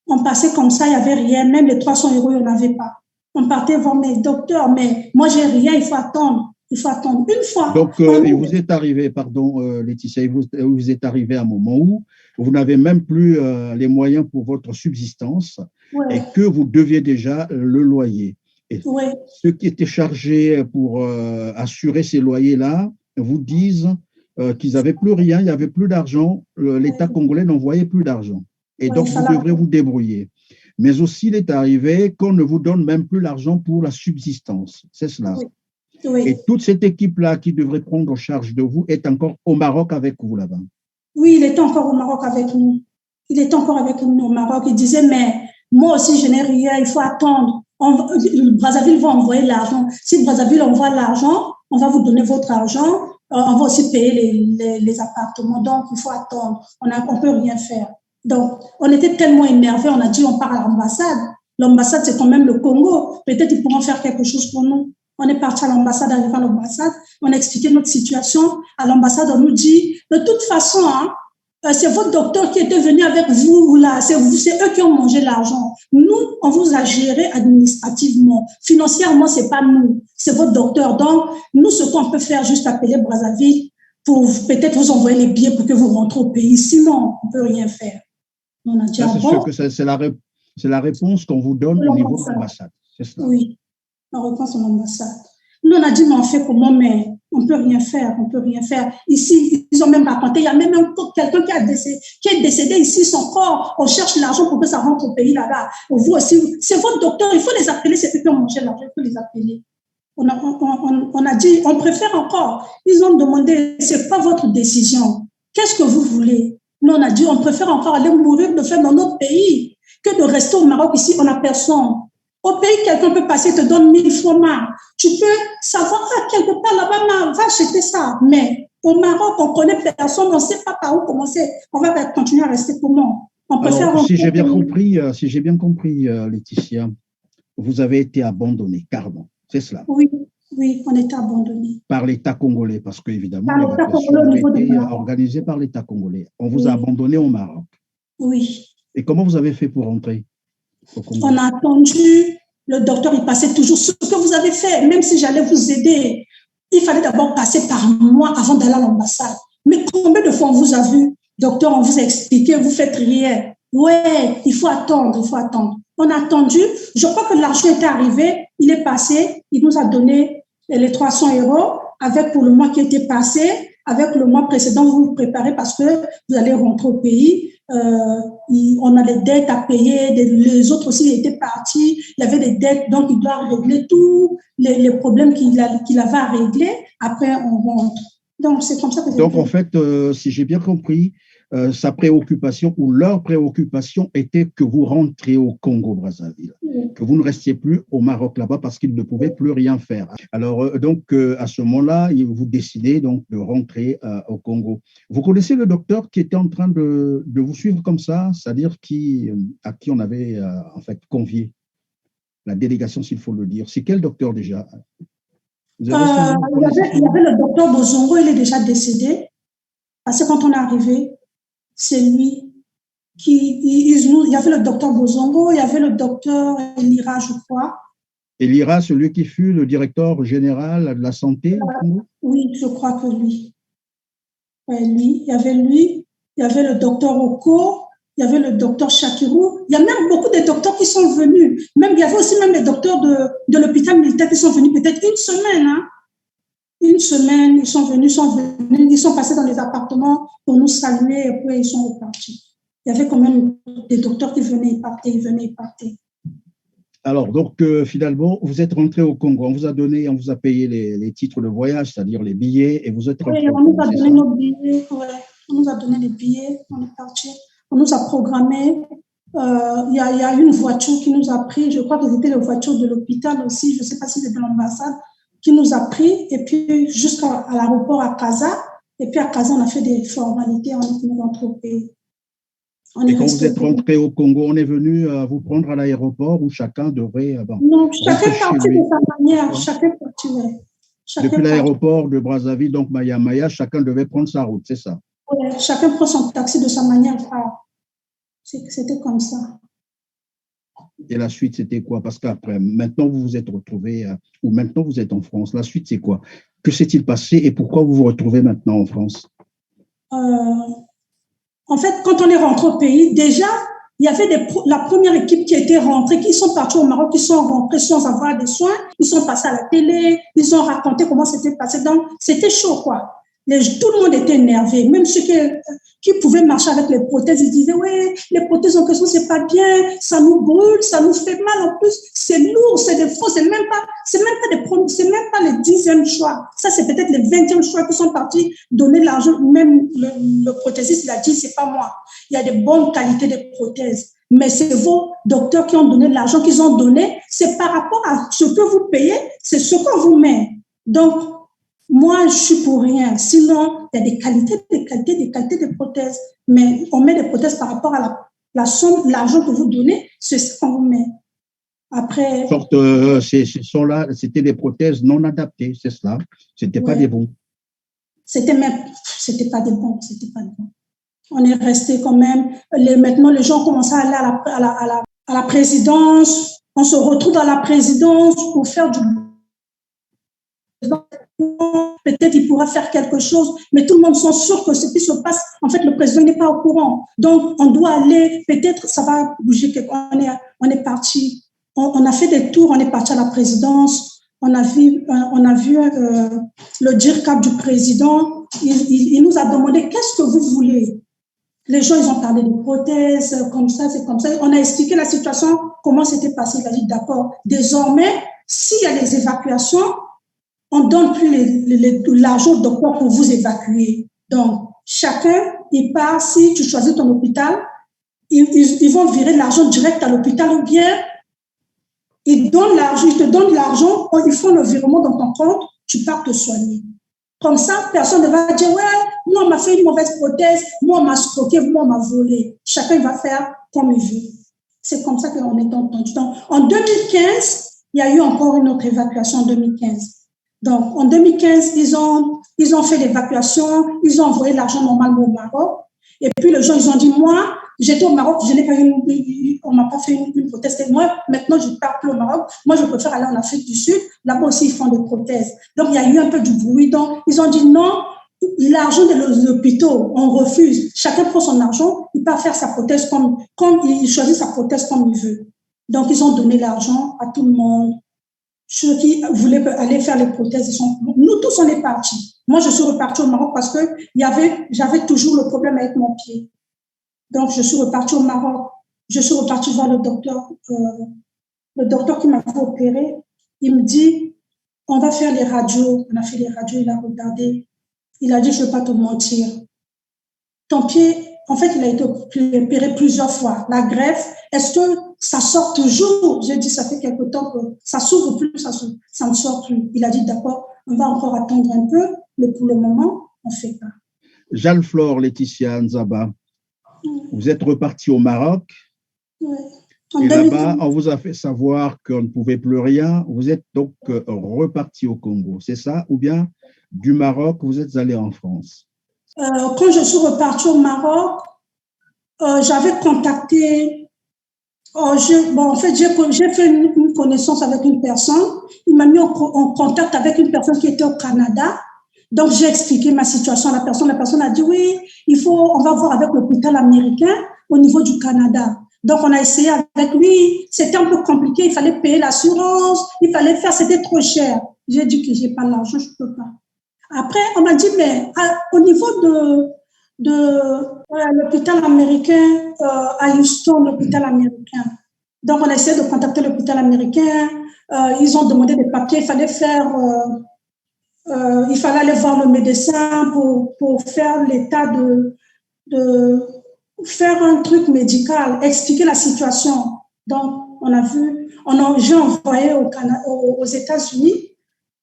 A: on passait comme ça, il n'y avait rien. Même les 300 €, il n'y en avait pas. On partait voir mes docteurs, mais moi, j'ai rien, il faut attendre. Il faut attendre une fois.
B: Donc, il vous est arrivé, pardon, Laetitia, il vous est arrivé un moment où vous n'avez même plus les moyens pour votre subsistance et que vous deviez déjà le loyer. Et ceux qui étaient chargés pour assurer ces loyers-là vous disent qu'ils n'avaient plus rien, il n'y avait plus d'argent, l'État congolais n'envoyait plus d'argent. Et donc, vous devrez vous débrouiller. Mais aussi, il est arrivé qu'on ne vous donne même plus l'argent pour la subsistance. C'est cela.
A: Oui.
B: Et toute cette équipe-là qui devrait prendre en charge de vous est encore au Maroc avec vous là-bas.
A: Oui, il était encore au Maroc avec nous. Il était encore avec nous au Maroc. Il disait, mais moi aussi, je n'ai rien, il faut attendre. Brazzaville va envoyer l'argent. Si Brazzaville envoie l'argent, on va vous donner votre argent. On va aussi payer les appartements. Donc, il faut attendre. On ne peut rien faire. Donc, on était tellement énervés, on a dit, on part à l'ambassade. L'ambassade, c'est quand même le Congo. Peut-être qu'ils pourront faire quelque chose pour nous. On est parti à l'ambassade, arrivé à l'ambassade, on a expliqué notre situation. À l'ambassade, on nous dit, de toute façon, c'est votre docteur qui était venu avec vous là, c'est eux qui ont mangé l'argent. Nous, on vous a géré administrativement. Financièrement, c'est pas nous, c'est votre docteur. Donc, nous, ce qu'on peut faire, juste appeler Brazzaville pour peut-être vous envoyer les billets pour que vous rentrez au pays. Sinon, on peut rien faire. On a dit,
B: c'est sûr que c'est la réponse qu'on vous donne au niveau de l'ambassade. C'est ça.
A: Oui. On repense à l'ambassade. Nous, on a dit, mais on fait comment? Mais on ne peut rien faire, on ne peut rien faire. Ici, ils ont même raconté, il y a même quelqu'un qui est décédé ici, son corps, on cherche l'argent pour que ça rentre au pays là-bas. Vous aussi, c'est votre docteur, il faut les appeler, c'est eux qui ont mangé l'argent, il faut les appeler. On a dit, on préfère encore. Ils ont demandé, c'est pas votre décision. Qu'est-ce que vous voulez? Nous, on a dit, on préfère encore aller mourir de faim dans notre pays que de rester au Maroc ici, on n'a personne. Au pays, quelqu'un peut passer, te donne 1000 francs. Tu peux savoir, quelque part là-bas, va acheter ça. Mais au Maroc, on ne connaît personne, on ne sait pas par où commencer. On va continuer à rester comment? On préfère.
B: Alors, si j'ai bien compris, Laetitia, vous avez été abandonné, carrément. C'est cela?
A: Oui, on était abandonné.
B: Par l'État congolais, parce qu'évidemment, l'évacuation avait été organisée par l'État congolais. On vous a abandonné au Maroc.
A: Oui.
B: Et comment vous avez fait pour rentrer?
A: On a attendu, le docteur, il passait toujours ce que vous avez fait, même si j'allais vous aider. Il fallait d'abord passer par moi avant d'aller à l'ambassade. Mais combien de fois on vous a vu? Docteur, on vous a expliqué, vous faites rien. Ouais, il faut attendre, il faut attendre. On a attendu, je crois que l'argent était arrivé, il est passé, il nous a donné les 300 € avec pour le mois qui était passé, avec le mois précédent, vous vous préparez parce que vous allez rentrer au pays. On a des dettes à payer, les autres aussi étaient partis, il y avait des dettes, donc il doit régler tous les problèmes qu'il avait à régler, après on rentre. Donc c'est comme ça que c'est.
B: Donc en fait, si j'ai bien compris, sa préoccupation ou leur préoccupation était que vous rentriez au Congo-Brazzaville, que vous ne restiez plus au Maroc là-bas parce qu'ils ne pouvaient plus rien faire. Alors donc à ce moment-là, vous décidez donc de rentrer au Congo. Vous connaissez le docteur qui était en train de vous suivre comme ça, c'est-à-dire à qui on avait en fait convié la délégation, s'il faut le dire. C'est quel docteur déjà?
A: Il y avait le docteur Bozongo, il est déjà décédé. Parce que quand on est arrivé, c'est lui il y avait le docteur Bozongo, il y avait le docteur Elira, je crois.
B: Elira, celui qui fut le directeur général de la santé au Congo?
A: Oui, je crois que lui. Ouais, lui. Il y avait le docteur Oko, il y avait le docteur Chakirou. Il y a même beaucoup de docteurs qui sont venus. Même, il y avait aussi même les docteurs de l'hôpital militaire qui sont venus peut-être une semaine. Une semaine, ils sont venus, ils sont passés dans les appartements pour nous saluer et puis ils sont repartis. Il y avait quand même des docteurs qui venaient et partaient.
B: Alors, donc, finalement, vous êtes rentré au Congo. On vous a payé les titres de voyage, c'est-à-dire les billets, et vous êtes rentré au Congo.
A: On nous a donné nos billets, on nous a donné les billets, on est parti. On nous a programmé Il y a une voiture qui nous a pris, je crois que c'était la voiture de l'hôpital aussi, je ne sais pas si c'était l'ambassade, qui nous a pris, et puis jusqu'à l'aéroport à Casa. Et puis à Casa, on a fait des formalités, on est rentré au pays.
B: Et quand vous êtes rentré au Congo, on est venu vous prendre à l'aéroport où chacun devrait
A: non, chacun partit de sa manière, chacun partit.
B: Depuis l'aéroport de Brazzaville, donc Maya, chacun devait prendre sa route, c'est ça?
A: Oui, chacun prend son taxi de sa manière. C'était comme ça.
B: Et la suite, c'était quoi? Parce qu'après, maintenant, vous vous êtes retrouvés, ou maintenant, vous êtes en France. La suite, c'est quoi? Que s'est-il passé et pourquoi vous vous retrouvez maintenant en France?
A: En fait, quand on est rentré au pays, déjà, il y avait la première équipe qui était rentrée, qui sont partis au Maroc, qui sont rentrés sans avoir des soins, ils sont passés à la télé, ils ont raconté comment c'était passé. Donc, c'était chaud, quoi. Tout le monde était énervé. Même ceux qui pouvaient marcher avec les prothèses, ils disaient, ouais, les prothèses en question, c'est pas bien, ça nous brûle, ça nous fait mal. En plus, c'est lourd, c'est des faux, c'est même pas les 10e choix. Ça, c'est peut-être les 20e choix qui sont partis donner l'argent. Même le prothésiste, il a dit, c'est pas moi. Il y a des bonnes qualités de prothèses. Mais c'est vos docteurs qui ont donné de l'argent qu'ils ont donné. C'est par rapport à ce que vous payez, c'est ce qu'on vous met. Donc, moi, je suis pour rien. Sinon, il y a des qualités de prothèses. Mais on met des prothèses par rapport à la somme, l'argent que vous donnez, c'est ce qu'on vous met. Après.
B: C'était des prothèses non adaptées, c'est cela. C'était pas des bons.
A: C'était pas des bons. On est resté quand même. Maintenant, les gens commencent à aller à la présidence. On se retrouve à la présidence pour faire du. Peut-être il pourra faire quelque chose, mais tout le monde sont sûrs que ce qui se passe, en fait, le président n'est pas au courant. Donc, on doit aller, peut-être ça va bouger. On est parti, on a fait des tours, on est parti à la présidence, on a vu le DIRCAP du président, il nous a demandé qu'est-ce que vous voulez. Les gens, ils ont parlé de prothèses, comme ça, c'est comme ça. On a expliqué la situation, comment c'était passé. Il a dit, d'accord, désormais, s'il y a des évacuations, on ne donne plus l'argent au docteur pour vous évacuer. Donc, chacun, il part, si tu choisis ton hôpital, ils vont virer l'argent direct à l'hôpital ou bien ils te donnent l'argent, ils font le virement dans ton compte, tu pars te soigner. Comme ça, personne ne va dire, ouais, moi, on m'a fait une mauvaise prothèse, moi, on m'a stocké, moi, on m'a volé. Chacun va faire comme il veut. C'est comme ça qu'on est entendu. Donc, en 2015, il y a eu encore une autre évacuation en 2015. Donc, en 2015, ils ont fait l'évacuation, ils ont envoyé l'argent normalement au Maroc. Et puis, les gens, ils ont dit, moi, j'étais au Maroc, on m'a pas fait une prothèse. Et moi, maintenant, je ne pars plus au Maroc. Moi, je préfère aller en Afrique du Sud. Là-bas aussi, ils font des prothèses. Donc, il y a eu un peu du bruit. Donc, ils ont dit non, l'argent des hôpitaux, on refuse. Chacun prend son argent, il peut faire sa prothèse comme il choisit sa prothèse comme il veut. Donc, ils ont donné l'argent à tout le monde. Ceux qui voulaient aller faire les prothèses, nous tous, on est partis. Moi, je suis repartie au Maroc parce que j'avais toujours le problème avec mon pied. Donc, je suis repartie au Maroc. Je suis repartie voir le docteur qui m'a fait opérer. Il me dit, on va faire les radios. On a fait les radios, il a regardé. Il a dit, je ne vais pas te mentir. Ton pied, en fait, il a été opéré plusieurs fois. La greffe, est-ce que ça sort toujours? J'ai dit, ça fait quelque temps que ça s'ouvre plus, ça ne sort plus. Il a dit, d'accord, on va encore attendre un peu, mais pour le moment, on ne fait pas.
B: Jeanne-Flore Laetitia Nzaba, vous êtes reparti au Maroc.
A: Oui.
B: Et là-bas, on vous a fait savoir qu'on ne pouvait plus rien. Vous êtes donc reparti au Congo, c'est ça? Ou bien du Maroc, vous êtes allé en France?
A: Quand je suis repartie au Maroc, j'avais contacté. En fait, j'ai fait une connaissance avec une personne. Il m'a mis en contact avec une personne qui était au Canada. Donc, j'ai expliqué ma situation à la personne. La personne a dit oui, on va voir avec l'hôpital américain au niveau du Canada. Donc, on a essayé avec lui. C'était un peu compliqué. Il fallait payer l'assurance. Il fallait faire, c'était trop cher. J'ai dit que j'ai pas l'argent, je peux pas. Après, on m'a dit, mais au niveau de l'hôpital américain à Houston, l'hôpital américain. Donc, on a essayé de contacter l'hôpital américain. Ils ont demandé des papiers. Il fallait aller voir le médecin pour faire l'état faire un truc médical, expliquer la situation. Donc, j'ai envoyé aux États-Unis,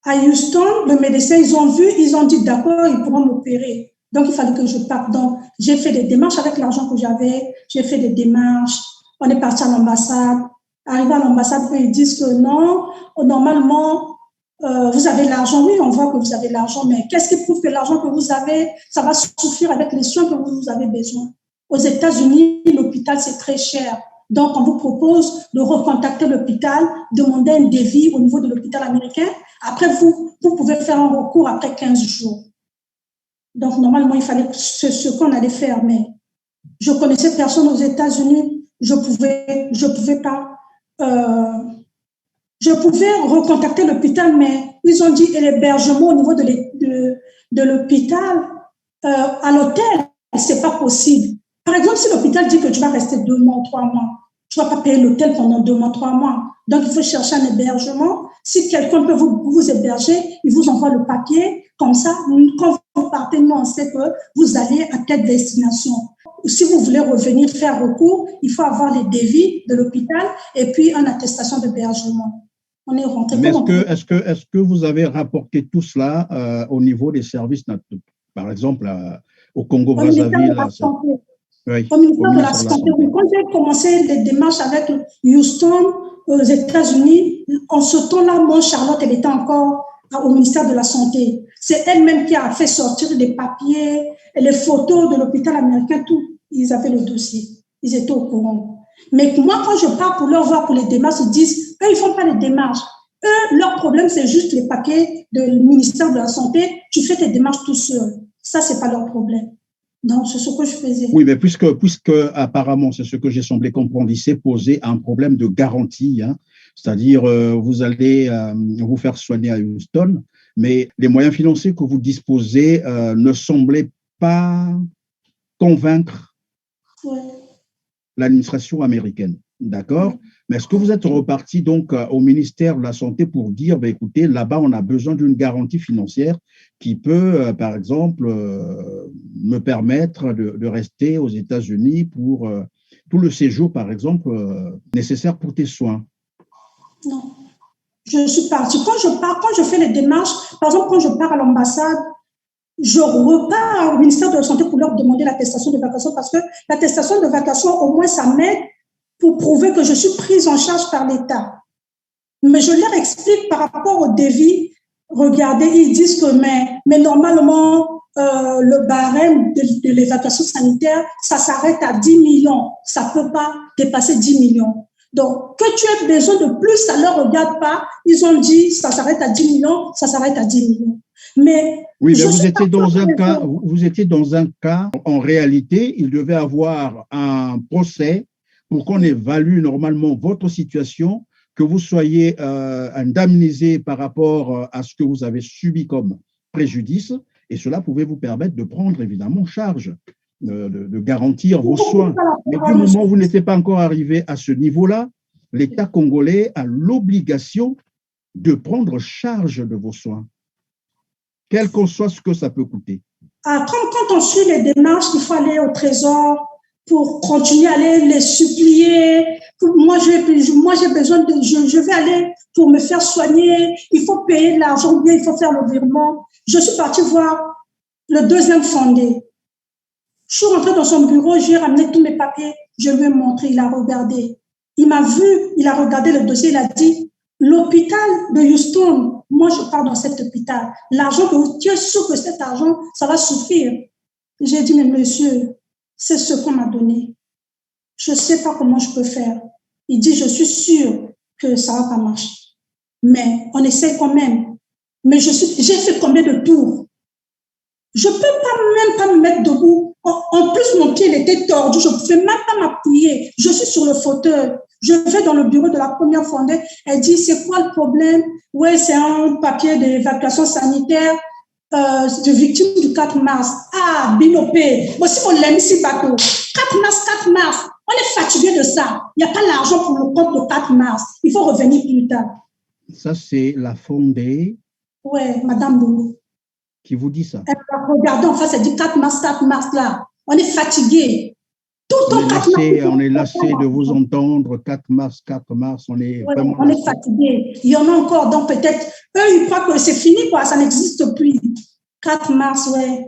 A: à Houston, le médecin, ils ont vu, ils ont dit d'accord, ils pourront m'opérer. Donc, il fallait que je parte. Donc, j'ai fait des démarches avec l'argent que j'avais, j'ai fait des démarches, on est parti à l'ambassade. Arrivé à l'ambassade, ils disent que non, normalement, vous avez l'argent. Oui, on voit que vous avez l'argent, mais qu'est-ce qui prouve que l'argent que vous avez, ça va suffire avec les soins que vous avez besoin? Aux États-Unis, l'hôpital, c'est très cher. Donc, on vous propose de recontacter l'hôpital, demander un devis au niveau de l'hôpital américain. Après, vous pouvez faire un recours après 15 jours. Donc, normalement, il fallait ce qu'on allait faire, mais je connaissais personne aux États-Unis. Je pouvais pas. Je pouvais recontacter l'hôpital, mais ils ont dit l'hébergement au niveau de l'hôpital, à l'hôtel, c'est pas possible. Par exemple, si l'hôpital dit que tu vas rester 2 mois ou 3 mois, tu ne vas pas payer l'hôtel pendant 2 mois, 3 mois. Donc, il faut chercher un hébergement. Si quelqu'un peut vous héberger, il vous envoie le papier. Comme ça, quand vous partez, nous, on sait que vous allez à telle destination. Si vous voulez revenir faire recours, il faut avoir les devis de l'hôpital et puis une attestation d'hébergement. On est rentré.
B: Mais est-ce que vous avez rapporté tout cela au niveau des services, par exemple, au Congo-Brazzaville?
A: Oui, au ministère de la Santé. Quand j'ai commencé les démarches avec Houston, aux États-Unis, en ce temps-là, moi, Charlotte, elle était encore au ministère de la Santé. C'est elle-même qui a fait sortir des papiers, et les photos de l'hôpital américain, tout. Ils avaient le dossier. Ils étaient au courant. Mais moi, quand je pars pour leur voir pour les démarches, ils disent, eux, ils ne font pas les démarches. Eux, leur problème, c'est juste les papiers du ministère de la Santé. Tu fais tes démarches tout seul. Ça, ce n'est pas leur problème. Donc, c'est ce que je faisais.
B: Oui, mais puisque apparemment, c'est ce que j'ai semblé comprendre, il s'est posé un problème de garantie, hein, c'est-à-dire vous allez vous faire soigner à Houston, mais les moyens financiers que vous disposez ne semblaient pas convaincre l'administration américaine. D'accord? Mais est-ce que vous êtes reparti donc au ministère de la Santé pour dire, bah, écoutez, là-bas, on a besoin d'une garantie financière qui peut, par exemple, me permettre de rester aux États-Unis pour tout le séjour, par exemple, nécessaire pour tes soins?
A: Non. Je suis partie. Quand je fais les démarches, par exemple, quand je pars à l'ambassade, je repars au ministère de la Santé pour leur demander l'attestation de vacation parce que l'attestation de vacation, au moins, ça m'aide pour prouver que je suis prise en charge par l'État. Mais je leur explique par rapport au devis, regardez, ils disent que mais normalement, le barème de l'évacuation sanitaire, ça s'arrête à 10 millions. Ça ne peut pas dépasser 10 millions. Donc, que tu aies besoin de plus, ça ne leur regarde pas. Ils ont dit, ça s'arrête à 10 millions, ça s'arrête à 10 millions. Mais
B: oui, mais vous étiez dans un cas, en réalité, il devait avoir un procès pour qu'on évalue normalement votre situation, que vous soyez indemnisé par rapport à ce que vous avez subi comme préjudice, et cela pouvait vous permettre de prendre évidemment charge, de garantir vos soins. Mais du moment où vous n'étiez pas encore arrivé à ce niveau-là, l'État congolais a l'obligation de prendre charge de vos soins, quel qu'en soit ce que ça peut coûter.
A: Quand on suit les démarches, il faut aller au trésor pour continuer à aller les supplier. Moi, j'ai besoin de... Je vais aller pour me faire soigner. Il faut payer de l'argent, bien, il faut faire le virement. Je suis partie voir le deuxième fondé. Je suis rentrée dans son bureau, j'ai ramené tous mes papiers. Je lui ai montré, il a regardé. Il m'a vu, il a regardé le dossier, il a dit, l'hôpital de Houston, moi, je pars dans cet hôpital. L'argent que vous... Tu es sûr que cet argent, ça va suffire? J'ai dit, mais monsieur, c'est ce qu'on m'a donné. Je ne sais pas comment je peux faire. Il dit, je suis sûre que ça ne va pas marcher. Mais on essaie quand même. Mais j'ai fait combien de tours? Je ne peux même pas me mettre debout. En plus, mon pied il était tordu. Je ne pouvais même pas m'appuyer. Je suis sur le fauteuil. Je vais dans le bureau de la première fondée. Elle dit, c'est quoi le problème? Oui, c'est un papier d'évacuation sanitaire de victime du 4 mars. Ah, Binopé. Moi, si on l'aime ici, bateau. 4 mars. On est fatigué de ça. Il n'y a pas l'argent pour le compte de 4 mars. Il faut revenir plus tard.
B: Ça, c'est la fondée.
A: Oui, Madame Boulou.
B: Qui vous dit ça?
A: Elle va regarder en face, elle dit 4 mars là. On est fatigué. Tout le temps, 4 mars.
B: On est lassé de vous entendre. 4 mars, 4 mars, on est vraiment.
A: On est fatigué. Il y en a encore, donc peut-être, eux, ils croient que c'est fini, quoi, ça n'existe plus. 4 mars, ouais,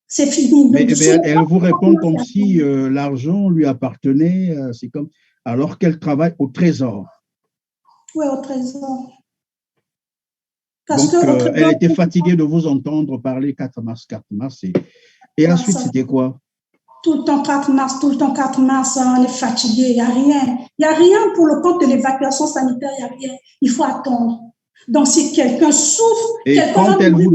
A: c'est fini.
B: Mais elle vous répond comme si l'argent lui appartenait, c'est comme, alors qu'elle travaille au Trésor.
A: Oui, au Trésor.
B: Donc, elle était fatiguée de vous entendre parler 4 mars, 4 mars. Et la suite, c'était quoi?
A: Tout le temps 4 mars, tout le temps 4 mars, on est fatigué, il n'y a rien. Il n'y a rien pour le compte de l'évacuation sanitaire, il n'y a rien. Il faut attendre. Donc, si quelqu'un souffre…
B: Et quand elle vous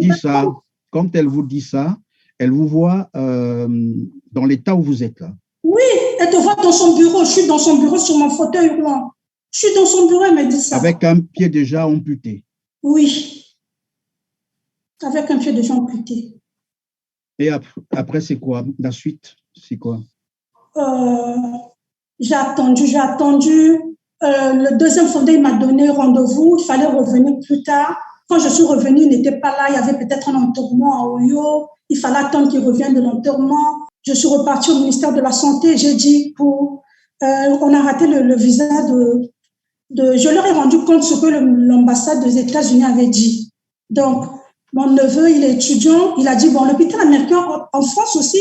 B: dit ça, elle vous voit dans l'état où vous êtes là.
A: Oui, elle te voit dans son bureau. Je suis dans son bureau sur mon fauteuil roulant. Je suis dans son bureau, elle me dit ça.
B: Avec un pied déjà amputé.
A: Oui. Avec un pied déjà amputé.
B: Et après, c'est quoi? La suite, c'est quoi?
A: J'ai attendu. Le deuxième fauteuil m'a donné rendez-vous. Il fallait revenir plus tard. Quand je suis revenue, il n'était pas là. Il y avait peut-être un enterrement à Oyo. Il fallait attendre qu'il revienne de l'enterrement. Je suis repartie au ministère de la Santé. J'ai dit on a raté le visa je leur ai rendu compte ce que l'ambassade des États-Unis avait dit. Donc, mon neveu, il est étudiant. Il a dit, bon, l'hôpital américain, en France aussi,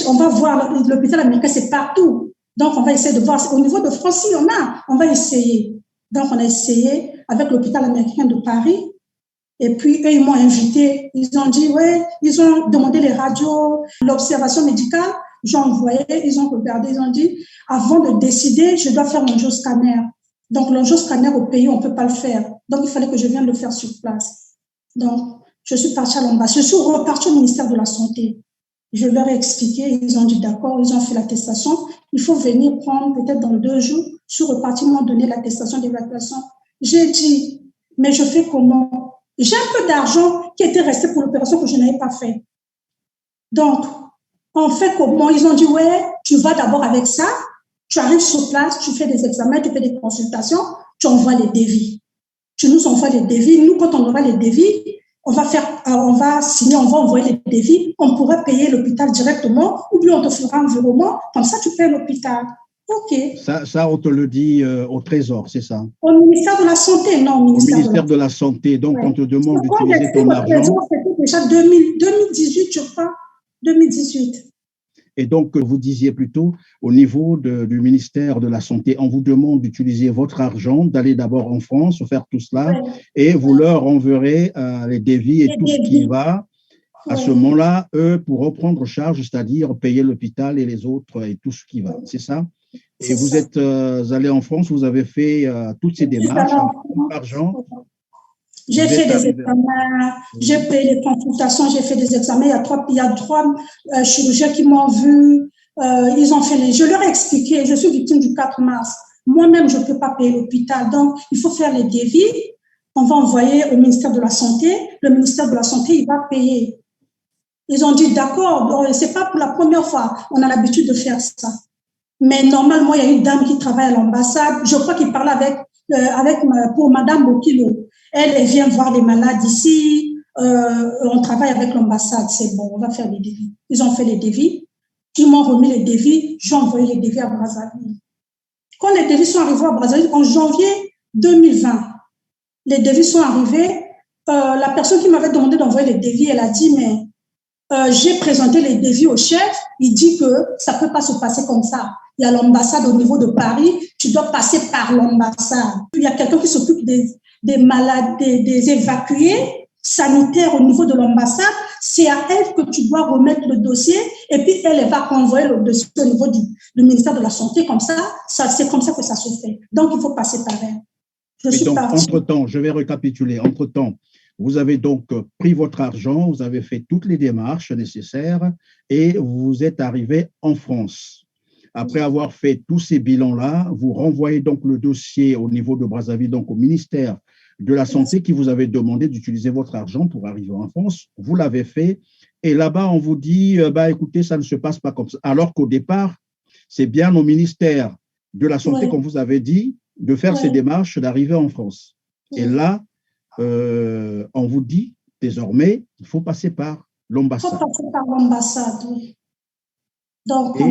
A: on va voir l'hôpital américain, c'est partout. Donc, on va essayer de voir. Au niveau de France, il y en a. On va essayer. Donc, on a essayé avec l'hôpital américain de Paris. Et puis, eux, ils m'ont invité. Ils ont dit, ouais, ils ont demandé les radios, l'observation médicale. J'ai envoyé, ils ont regardé, ils ont dit, avant de décider, je dois faire mon géoscanner. Donc, le géoscanner au pays, on ne peut pas le faire. Donc, il fallait que je vienne le faire sur place. Donc, je suis partie à l'ambassade. Je suis repartie au ministère de la Santé. Je leur ai expliqué, ils ont dit d'accord, ils ont fait l'attestation. Il faut venir prendre peut-être dans 2 jours. Je suis repartie, ils m'ont donné l'attestation d'évacuation. J'ai dit, mais je fais comment? J'ai un peu d'argent qui était resté pour l'opération que je n'avais pas fait. Donc, on fait comment? Ils ont dit, ouais, tu vas d'abord avec ça, tu arrives sur place, tu fais des examens, tu fais des consultations, tu envoies les devis. Tu nous envoies les devis. Nous, quand on aura les devis, on va signer, on va envoyer les devis. On pourra payer l'hôpital directement ou bien on te fera un virement. Comme ça, tu payes l'hôpital. OK.
B: Ça, on te le dit au Trésor, c'est ça?
A: Au ministère de la Santé, non.
B: Au ministère de la Santé. Donc, ouais. On te demande d'utiliser ton argent.
A: C'était déjà 2018, je crois. 2018.
B: Et donc, vous disiez plutôt, au niveau du ministère de la Santé, on vous demande d'utiliser votre argent, d'aller d'abord en France, faire tout cela, ouais. Et vous leur enverrez les devis et tout ce qui va. À ce moment-là, eux pourront prendre charge, c'est-à-dire payer l'hôpital et les autres et tout ce qui va. C'est ça? Et vous êtes allé en France, vous avez fait toutes ces démarches avec l'argent.
A: J'ai fait des examens, j'ai payé les consultations, j'ai fait des examens. Il y a trois chirurgiens qui m'ont vu. Ils ont fait je leur ai expliqué, je suis victime du 4 mars. Moi-même, je ne peux pas payer l'hôpital. Donc, il faut faire les devis. On va envoyer au ministère de la Santé. Le ministère de la Santé, il va payer. Ils ont dit, d'accord, ce n'est pas pour la première fois. On a l'habitude de faire ça. Mais normalement, il y a une dame qui travaille à l'ambassade. Je crois qu'il parlait pour Madame Bokilo. Elle vient voir les malades ici. On travaille avec l'ambassade. C'est bon, on va faire les devis. Ils ont fait les devis. Ils m'ont remis les devis. J'ai envoyé les devis à Brazzaville. Quand les devis sont arrivés à Brazzaville, en janvier 2020, les devis sont arrivés. La personne qui m'avait demandé d'envoyer les devis, elle a dit, mais j'ai présenté les devis au chef. Il dit que ça ne peut pas se passer comme ça. Il y a l'ambassade au niveau de Paris. Tu dois passer par l'ambassade. Il y a quelqu'un qui s'occupe des malades, des évacués sanitaires au niveau de l'ambassade. C'est à elle que tu dois remettre le dossier et puis elle va renvoyer le dossier au niveau du ministère de la Santé. Comme ça, c'est comme ça que ça se fait. Donc, il faut passer par elle.
B: Et donc, entre-temps, je vais récapituler. Entre-temps, vous avez donc pris votre argent, vous avez fait toutes les démarches nécessaires et vous êtes arrivé en France. Après avoir fait tous ces bilans-là, vous renvoyez donc le dossier au niveau de Brazzaville, donc au ministère de la Santé qui vous avait demandé d'utiliser votre argent pour arriver en France. Vous l'avez fait et là-bas, on vous dit, écoutez, ça ne se passe pas comme ça. Alors qu'au départ, c'est bien au ministère de la Santé, comme vous avez dit, de faire ces démarches, d'arriver en France. Et là, on vous dit, désormais, il faut passer par l'ambassade.
A: Il faut passer par l'ambassade, oui. Donc, on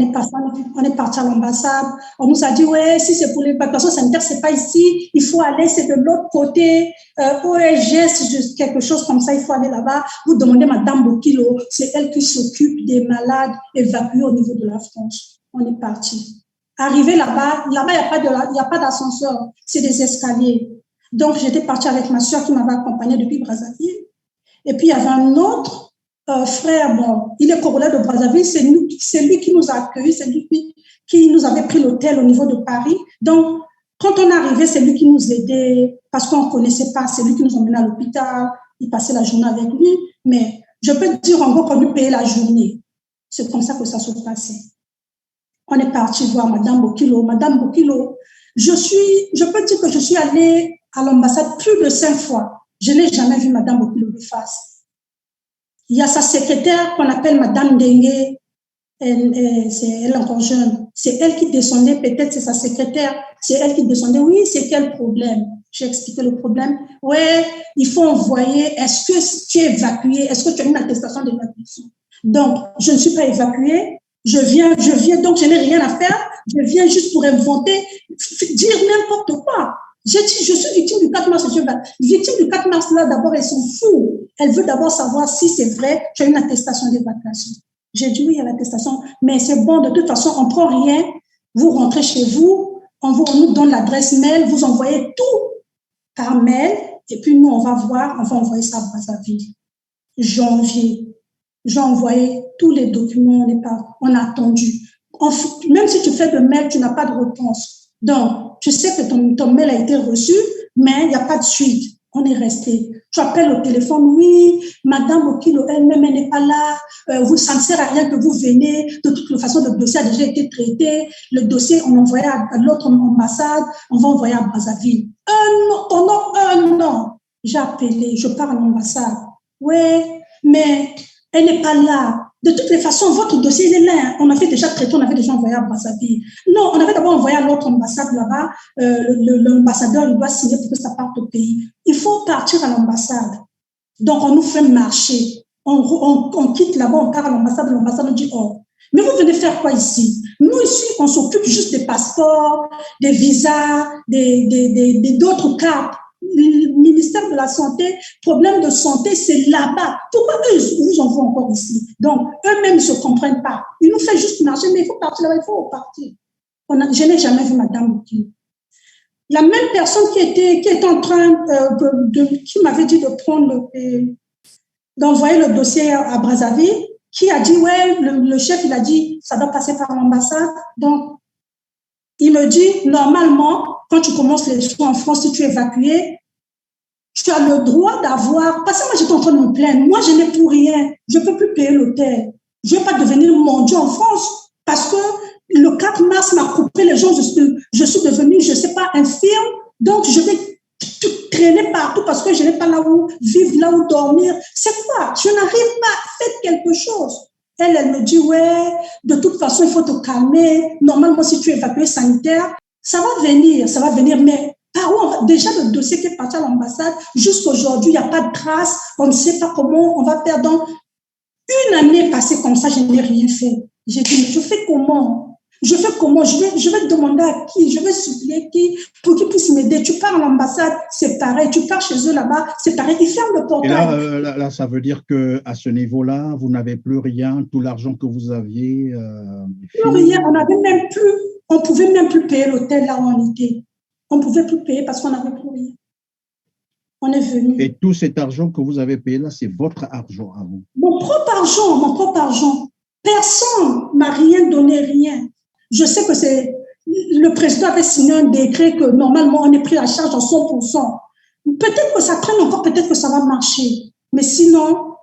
A: est parti à l'ambassade. On nous a dit, ouais, si c'est pour l'évacuation sanitaire, c'est pas ici. Il faut aller, c'est de l'autre côté. ORG, quelque chose comme ça, il faut aller là-bas. Vous demandez Madame Bokilo, c'est elle qui s'occupe des malades évacués au niveau de la France. On est parti. Arrivé là-bas, il n'y a pas d'ascenseur, c'est des escaliers. Donc, j'étais partie avec ma soeur qui m'avait accompagnée depuis Brazzaville. Et puis, il y avait un autre frère, bon, il est corollaire de Brazzaville, c'est lui qui nous a accueillis, c'est lui qui nous avait pris l'hôtel au niveau de Paris. Donc, quand on est arrivé, c'est lui qui nous aidait parce qu'on ne connaissait pas, c'est lui qui nous emmenait à l'hôpital, il passait la journée avec lui, mais je peux te dire en gros qu'on lui payait la journée. C'est comme ça que ça se passait. On est parti voir Madame Bokilo. Madame Bokilo, je peux dire que je suis allée à l'ambassade plus de 5 fois. Je n'ai jamais vu Madame Bokilo de face. Il y a sa secrétaire qu'on appelle Madame Dengue, c'est elle encore jeune. C'est elle qui descendait, peut-être c'est sa secrétaire, c'est elle qui descendait. Oui, c'est quel problème? J'ai expliqué le problème. Ouais, il faut envoyer, est-ce que tu es évacué? Est-ce que tu as une attestation d'évacuation? Donc, je ne suis pas évacuée. Je viens, donc je n'ai rien à faire. Je viens juste pour inventer, dire n'importe quoi. J'ai dit, je suis victime du 4 mars. Victime du 4 mars, là, d'abord, elles sont fous. Elle veut d'abord savoir si c'est vrai, tu as une attestation d'évacuation. J'ai dit oui, il y a l'attestation, mais c'est bon, de toute façon, on ne prend rien. Vous rentrez chez vous, on nous donne l'adresse mail, vous envoyez tout par mail, et puis nous, on va envoyer ça à Brazzaville. Janvier, j'ai envoyé tous les documents, on a attendu. Même si tu fais de mail, tu n'as pas de réponse. Donc, tu sais que ton mail a été reçu, mais il n'y a pas de suite. On est resté. Tu appelles au téléphone, oui, Madame Bokilo, elle-même, elle n'est pas là. Ça ne sert à rien que vous venez. De toute façon, le dossier a déjà été traité. Le dossier, on envoyait à l'autre ambassade. On va envoyer à Brazzaville. Pendant un an, j'ai appelé, je pars à l'ambassade. Ouais, mais elle n'est pas là. De toutes les façons, votre dossier il est là. On avait déjà traité, on avait déjà envoyé à Brazzaville. Non, on avait d'abord envoyé à l'autre ambassade là-bas. L'ambassadeur, il doit signer pour que ça parte au pays. Il faut partir à l'ambassade. Donc, on nous fait marcher. On quitte là-bas, on part à l'ambassade nous dit, oh, mais vous venez faire quoi ici? Nous, ici, on s'occupe juste des passeports, des visas, d'autres cartes. Le ministère de la Santé, problème de santé, c'est là-bas. Pourquoi eux, ils nous envoient encore ici? Donc, eux-mêmes ne se comprennent pas. Ils nous font juste marcher, mais il faut partir là-bas, il faut repartir. Je n'ai jamais vu Madame Bokilo. La même personne qui était en train qui m'avait dit d'envoyer le dossier à Brazzaville, qui a dit, ouais, le chef, il a dit, ça doit passer par l'ambassade. Donc, il me dit, normalement, quand tu commences les soins en France, si tu es évacué, tu as le droit d'avoir... Parce que moi, j'étais en train de me plaindre. Moi, je n'ai plus rien. Je ne peux plus payer l'hôtel. Je ne vais pas devenir mendiant en France parce que le 4 mars m'a coupé les gens. Je suis devenue, je ne sais pas, infirme. Donc, je vais traîner partout parce que je n'ai pas là où vivre, là où dormir. C'est quoi? Je n'arrive pas. Faites quelque chose. Elle me dit, ouais, de toute façon, il faut te calmer. Normalement, si tu es évacué sanitaire, ça va venir, mais par où déjà le dossier qui est parti à l'ambassade, jusqu'aujourd'hui, il n'y a pas de trace, on ne sait pas comment on va faire. Donc, une année passée comme ça, je n'ai rien fait. J'ai dit, mais je fais comment? Je vais demander à qui? Je vais supplier qui pour qu'ils puissent m'aider. Tu pars à l'ambassade, c'est pareil. Tu pars chez eux là-bas, c'est pareil. Ils ferment le portail.
B: Et là, ça veut dire qu'à ce niveau-là, vous n'avez plus rien, tout l'argent que vous aviez.
A: Plus rien, on ne pouvait même plus payer l'hôtel là où on était. On ne pouvait plus payer parce qu'on n'avait plus rien. On est venu.
B: Et tout cet argent que vous avez payé là, c'est votre argent à vous?
A: Mon propre argent. Personne ne m'a rien donné, rien. Je sais que le président avait signé un décret que normalement on est pris à charge en 100%. Peut-être que ça traîne encore, peut-être que ça va marcher. Mais sinon,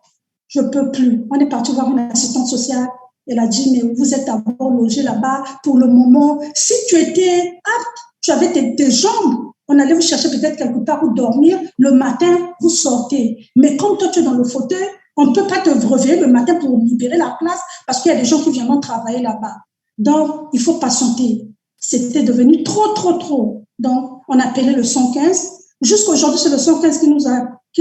A: je ne peux plus. On est parti voir une assistante sociale. Elle a dit, mais vous êtes d'abord logé là-bas pour le moment. Si tu étais apte, tu avais tes jambes, on allait vous chercher peut-être quelque part où dormir. Le matin, vous sortez. Mais comme toi, tu es dans le fauteuil, on ne peut pas te réveiller le matin pour libérer la place parce qu'il y a des gens qui viennent travailler là-bas. Donc, il faut patienter. C'était devenu trop. Donc, on a appelé le 115. Jusqu'aujourd'hui, c'est le 115 qui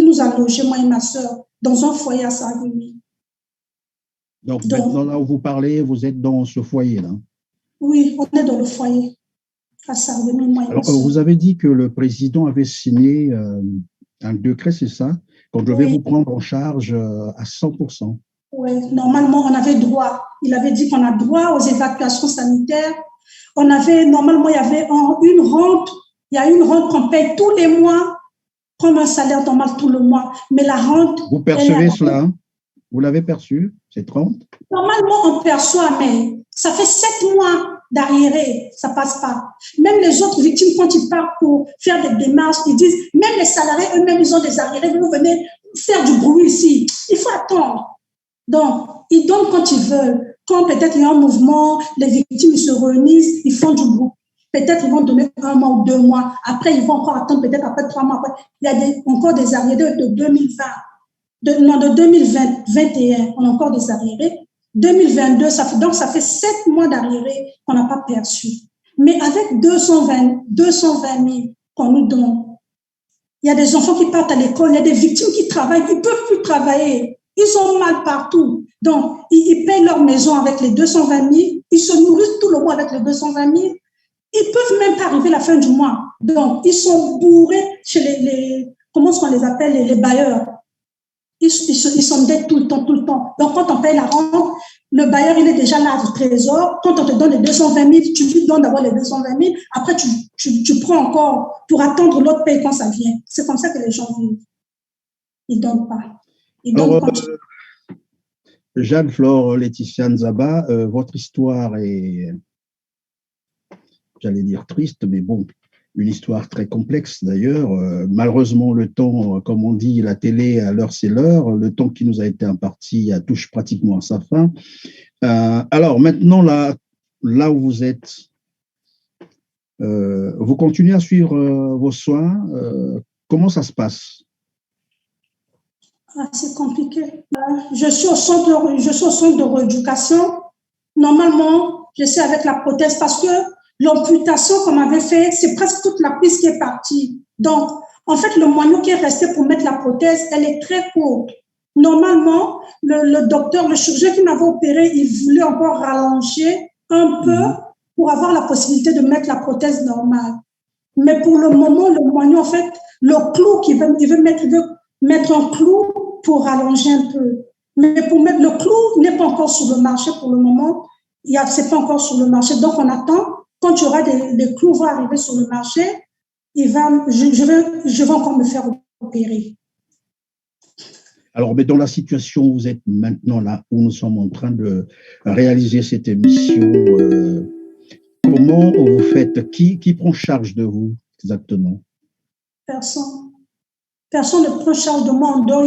A: nous a logés, moi et ma soeur, dans un foyer à Saragumi.
B: Donc,
A: Donc,
B: maintenant, là où vous parlez, vous êtes dans ce foyer-là.
A: oui, on est dans le foyer. À Sarreguemines, moi et ma
B: Alors,
A: soeur.
B: vous avez dit que le président avait signé un décret, c'est ça? Qu'on devait
A: Oui,
B: vous prendre en charge à 100%.
A: ouais. Normalement, on avait droit. Il avait dit qu'on a droit aux évacuations sanitaires. On avait, normalement, il y avait une rente. Il y a une rente qu'on paye tous les mois, comme un salaire normal tout le mois. Mais la rente,
B: Vous
A: elle est
B: percevez cela, hein? Vous l'avez perçu, cette rente?
A: normalement, on perçoit, mais ça fait 7 mois d'arriéré, ça passe pas. Même les autres victimes, quand ils partent pour faire des démarches, ils disent, même les salariés eux-mêmes, ils ont des arriérés, vous venez faire du bruit ici. Il faut attendre. Donc, ils donnent quand ils veulent. Quand peut-être il y a un mouvement, les victimes ils se réunissent, ils font du bruit. Peut-être ils vont donner 1 mois ou 2 mois. Après, ils vont encore attendre, peut-être après 3 mois. Après, il y a encore des arriérés de 2020. De 2021, on a encore des arriérés. 2022, donc ça fait 7 mois d'arriérés qu'on n'a pas perçu. Mais avec 220 000 qu'on nous donne, il y a des enfants qui partent à l'école, il y a des victimes qui travaillent, ils ne peuvent plus travailler. Ils ont mal partout. Donc, ils payent leur maison avec les 220 000, ils se nourrissent tout le mois avec les 220 000. Ils ne peuvent même pas arriver à la fin du mois. Donc, ils sont bourrés chez comment est-ce qu'on les appelle, les bailleurs. Ils s'endettent tout le temps, tout le temps. Donc, quand on paye la rente, le bailleur, il est déjà là au trésor. Quand on te donne les 220 000, tu lui donnes d'abord les 220 000. Après, tu prends encore pour attendre l'autre paye quand ça vient. C'est comme ça que les gens vivent. Ils ne donnent pas. Ils donnent quand
B: Jeanne-Flore Laetitia Nzaba, votre histoire est, j'allais dire triste, mais bon, une histoire très complexe d'ailleurs. Malheureusement, le temps, comme on dit, la télé, à l'heure, c'est l'heure. Le temps qui nous a été imparti touche pratiquement à sa fin. Alors maintenant, là où vous êtes, vous continuez à suivre vos soins. Comment ça se passe?
A: c'est compliqué. Je suis au centre de rééducation. Normalement, je suis avec la prothèse parce que l'amputation qu'on m'avait fait, c'est presque toute la piste qui est partie. Donc, en fait, le moignon qui est resté pour mettre la prothèse, elle est très courte. Normalement, le docteur, le chirurgien qui m'avait opéré, il voulait encore rallonger un peu pour avoir la possibilité de mettre la prothèse normale. Mais pour le moment, le moignon, en fait, le clou qu'il veut, il veut mettre un clou pour rallonger un peu. Mais pour mettre le clou n'est pas encore sur le marché pour le moment. C'est pas encore sur le marché. Donc, on attend. Quand il y aura des clous vont arriver sur le marché, je vais encore me faire opérer.
B: Alors, mais dans la situation où vous êtes maintenant, là, où nous sommes en train de réaliser cette émission, comment vous faites? Qui prend charge de vous exactement?
A: Personne. Personne ne prend charge de moi. En dehors,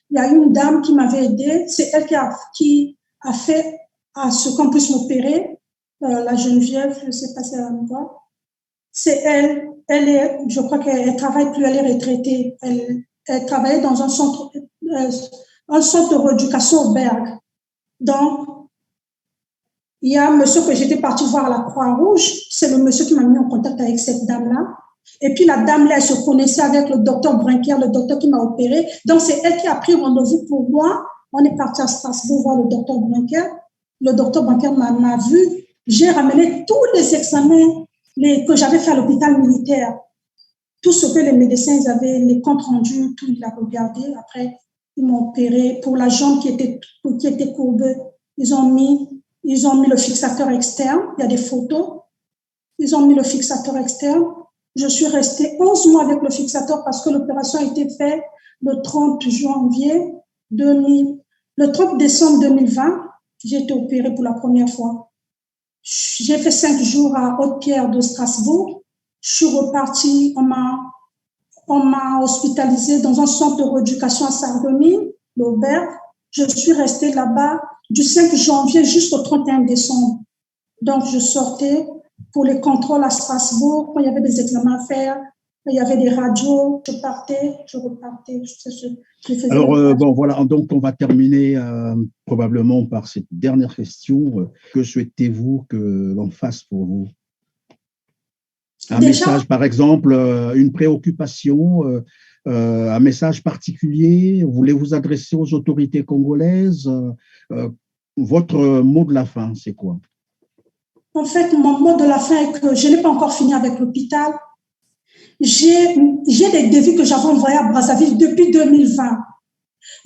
A: il y a une dame qui m'avait aidée. C'est elle qui a fait à ce qu'on puisse m'opérer. La Geneviève, je ne sais pas si elle me voit. C'est elle. Je crois qu'elle ne travaille plus, elle est retraitée. Elle travaillait dans un centre de rééducation au Berg. Donc, il y a un monsieur que j'étais partie voir à la Croix-Rouge. C'est le monsieur qui m'a mis en contact avec cette dame-là. Et puis, la dame-là, elle se connaissait avec le docteur Brinker, le docteur qui m'a opéré. Donc, c'est elle qui a pris rendez-vous pour moi. On est parti à Strasbourg voir le docteur Brinker. Le docteur Brinker m'a vu. J'ai ramené tous les examens que j'avais fait à l'hôpital militaire. Tout ce que les médecins avaient, les comptes rendus, tout, il a regardé. Après, ils m'ont opéré. Pour la jambe qui était courbée, ils ont mis le fixateur externe. Il y a des photos. Ils ont mis le fixateur externe. Je suis restée 11 mois avec le fixateur parce que l'opération a été faite le 30 décembre 2020. J'ai été opérée pour la première fois. J'ai fait 5 jours à Haute-Pierre de Strasbourg. Je suis repartie, on m'a hospitalisée dans un centre de rééducation à Sarreguemines, l'Auberge. Je suis restée là-bas du 5 janvier jusqu'au 31 décembre. Donc, je sortais pour les contrôles à Strasbourg, quand il y avait des examens à faire, il y avait des radios, je partais, je repartais.
B: Alors, bon, voilà, donc on va terminer probablement par cette dernière question. Que souhaitez-vous que l'on fasse pour vous? Un message, par exemple, une préoccupation, un message particulier, voulez-vous adresser aux autorités congolaises? Votre mot de la fin, c'est quoi?
A: En fait, mon mot de la fin est que je n'ai pas encore fini avec l'hôpital. J'ai des devis que j'avais envoyés à Brazzaville depuis 2020.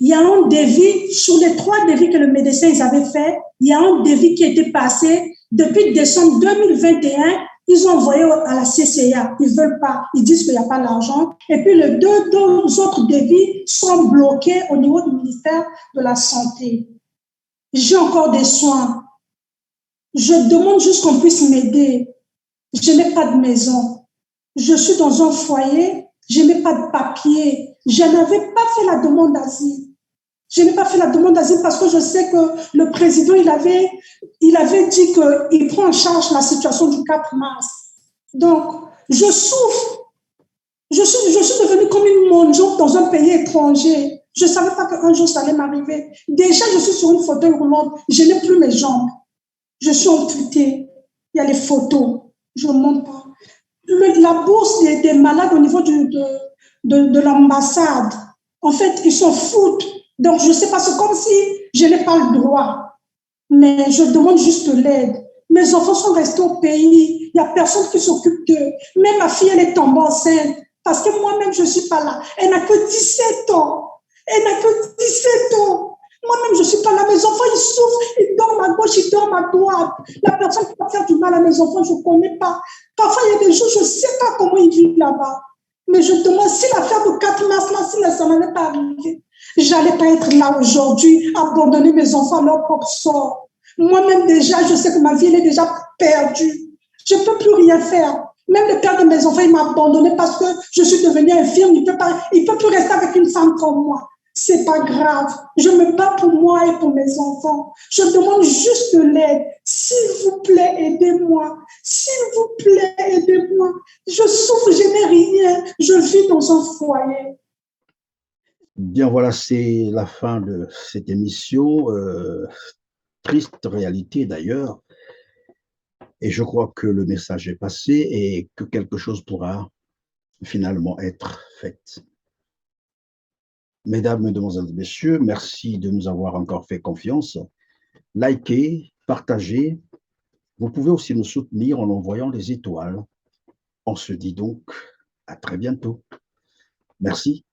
A: Il y a un devis, sur les 3 devis que le médecin ils avaient fait, il y a un devis qui a été passé depuis décembre 2021. Ils ont envoyé à la CCA. Ils ne veulent pas. Ils disent qu'il n'y a pas d'argent. Et puis, les deux autres devis sont bloqués au niveau du ministère de la Santé. J'ai encore des soins. Je demande juste qu'on puisse m'aider. Je n'ai pas de maison. Je suis dans un foyer. Je n'ai pas de papier. Je n'avais pas fait la demande d'asile. Je n'ai pas fait la demande d'asile parce que je sais que le président, il avait dit qu'il prend en charge la situation du 4 mars. Donc, je souffre. Je suis devenue comme une mongeante dans un pays étranger. Je ne savais pas qu'un jour ça allait m'arriver. Déjà, je suis sur une fauteuil roulante. Je n'ai plus mes jambes. Je suis amputée. Il y a les photos. Je ne montre pas. La bourse des malades au niveau de l'ambassade, en fait, ils s'en foutent. Donc, je ne sais pas, c'est comme si je n'ai pas le droit. Mais je demande juste l'aide. Mes enfants sont restés au pays. Il n'y a personne qui s'occupe d'eux. Même ma fille, elle est tombée enceinte. Parce que moi-même, je ne suis pas là. Elle n'a que 17 ans. Elle n'a que 17 ans. Moi-même, je ne suis pas là. Mes enfants, ils souffrent. Ils dorment à gauche, ils dorment à droite. La personne qui va faire du mal à mes enfants, je ne connais pas. Parfois, il y a des jours, je ne sais pas comment ils vivent là-bas. Mais je demande si l'affaire de 4 mars, là, si ça n'allait pas arriver, je n'allais pas être là aujourd'hui, abandonner mes enfants à leur propre sort. Moi-même, déjà, je sais que ma vie, elle est déjà perdue. Je ne peux plus rien faire. Même le père de mes enfants, il m'a abandonné parce que je suis devenue infirme. Il ne peut plus rester avec une femme comme moi. C'est pas grave. Je me bats pour moi et pour mes enfants. Je demande juste de l'aide. S'il vous plaît, aidez-moi. S'il vous plaît, aidez-moi. Je souffre, je n'ai rien. Je vis dans un foyer.
B: Bien, voilà, c'est la fin de cette émission. Triste réalité d'ailleurs. Et je crois que le message est passé et que quelque chose pourra finalement être fait. Mesdames, Mesdemoiselles et Messieurs, merci de nous avoir encore fait confiance. Likez, partagez. Vous pouvez aussi nous soutenir en envoyant les étoiles. On se dit donc à très bientôt. Merci.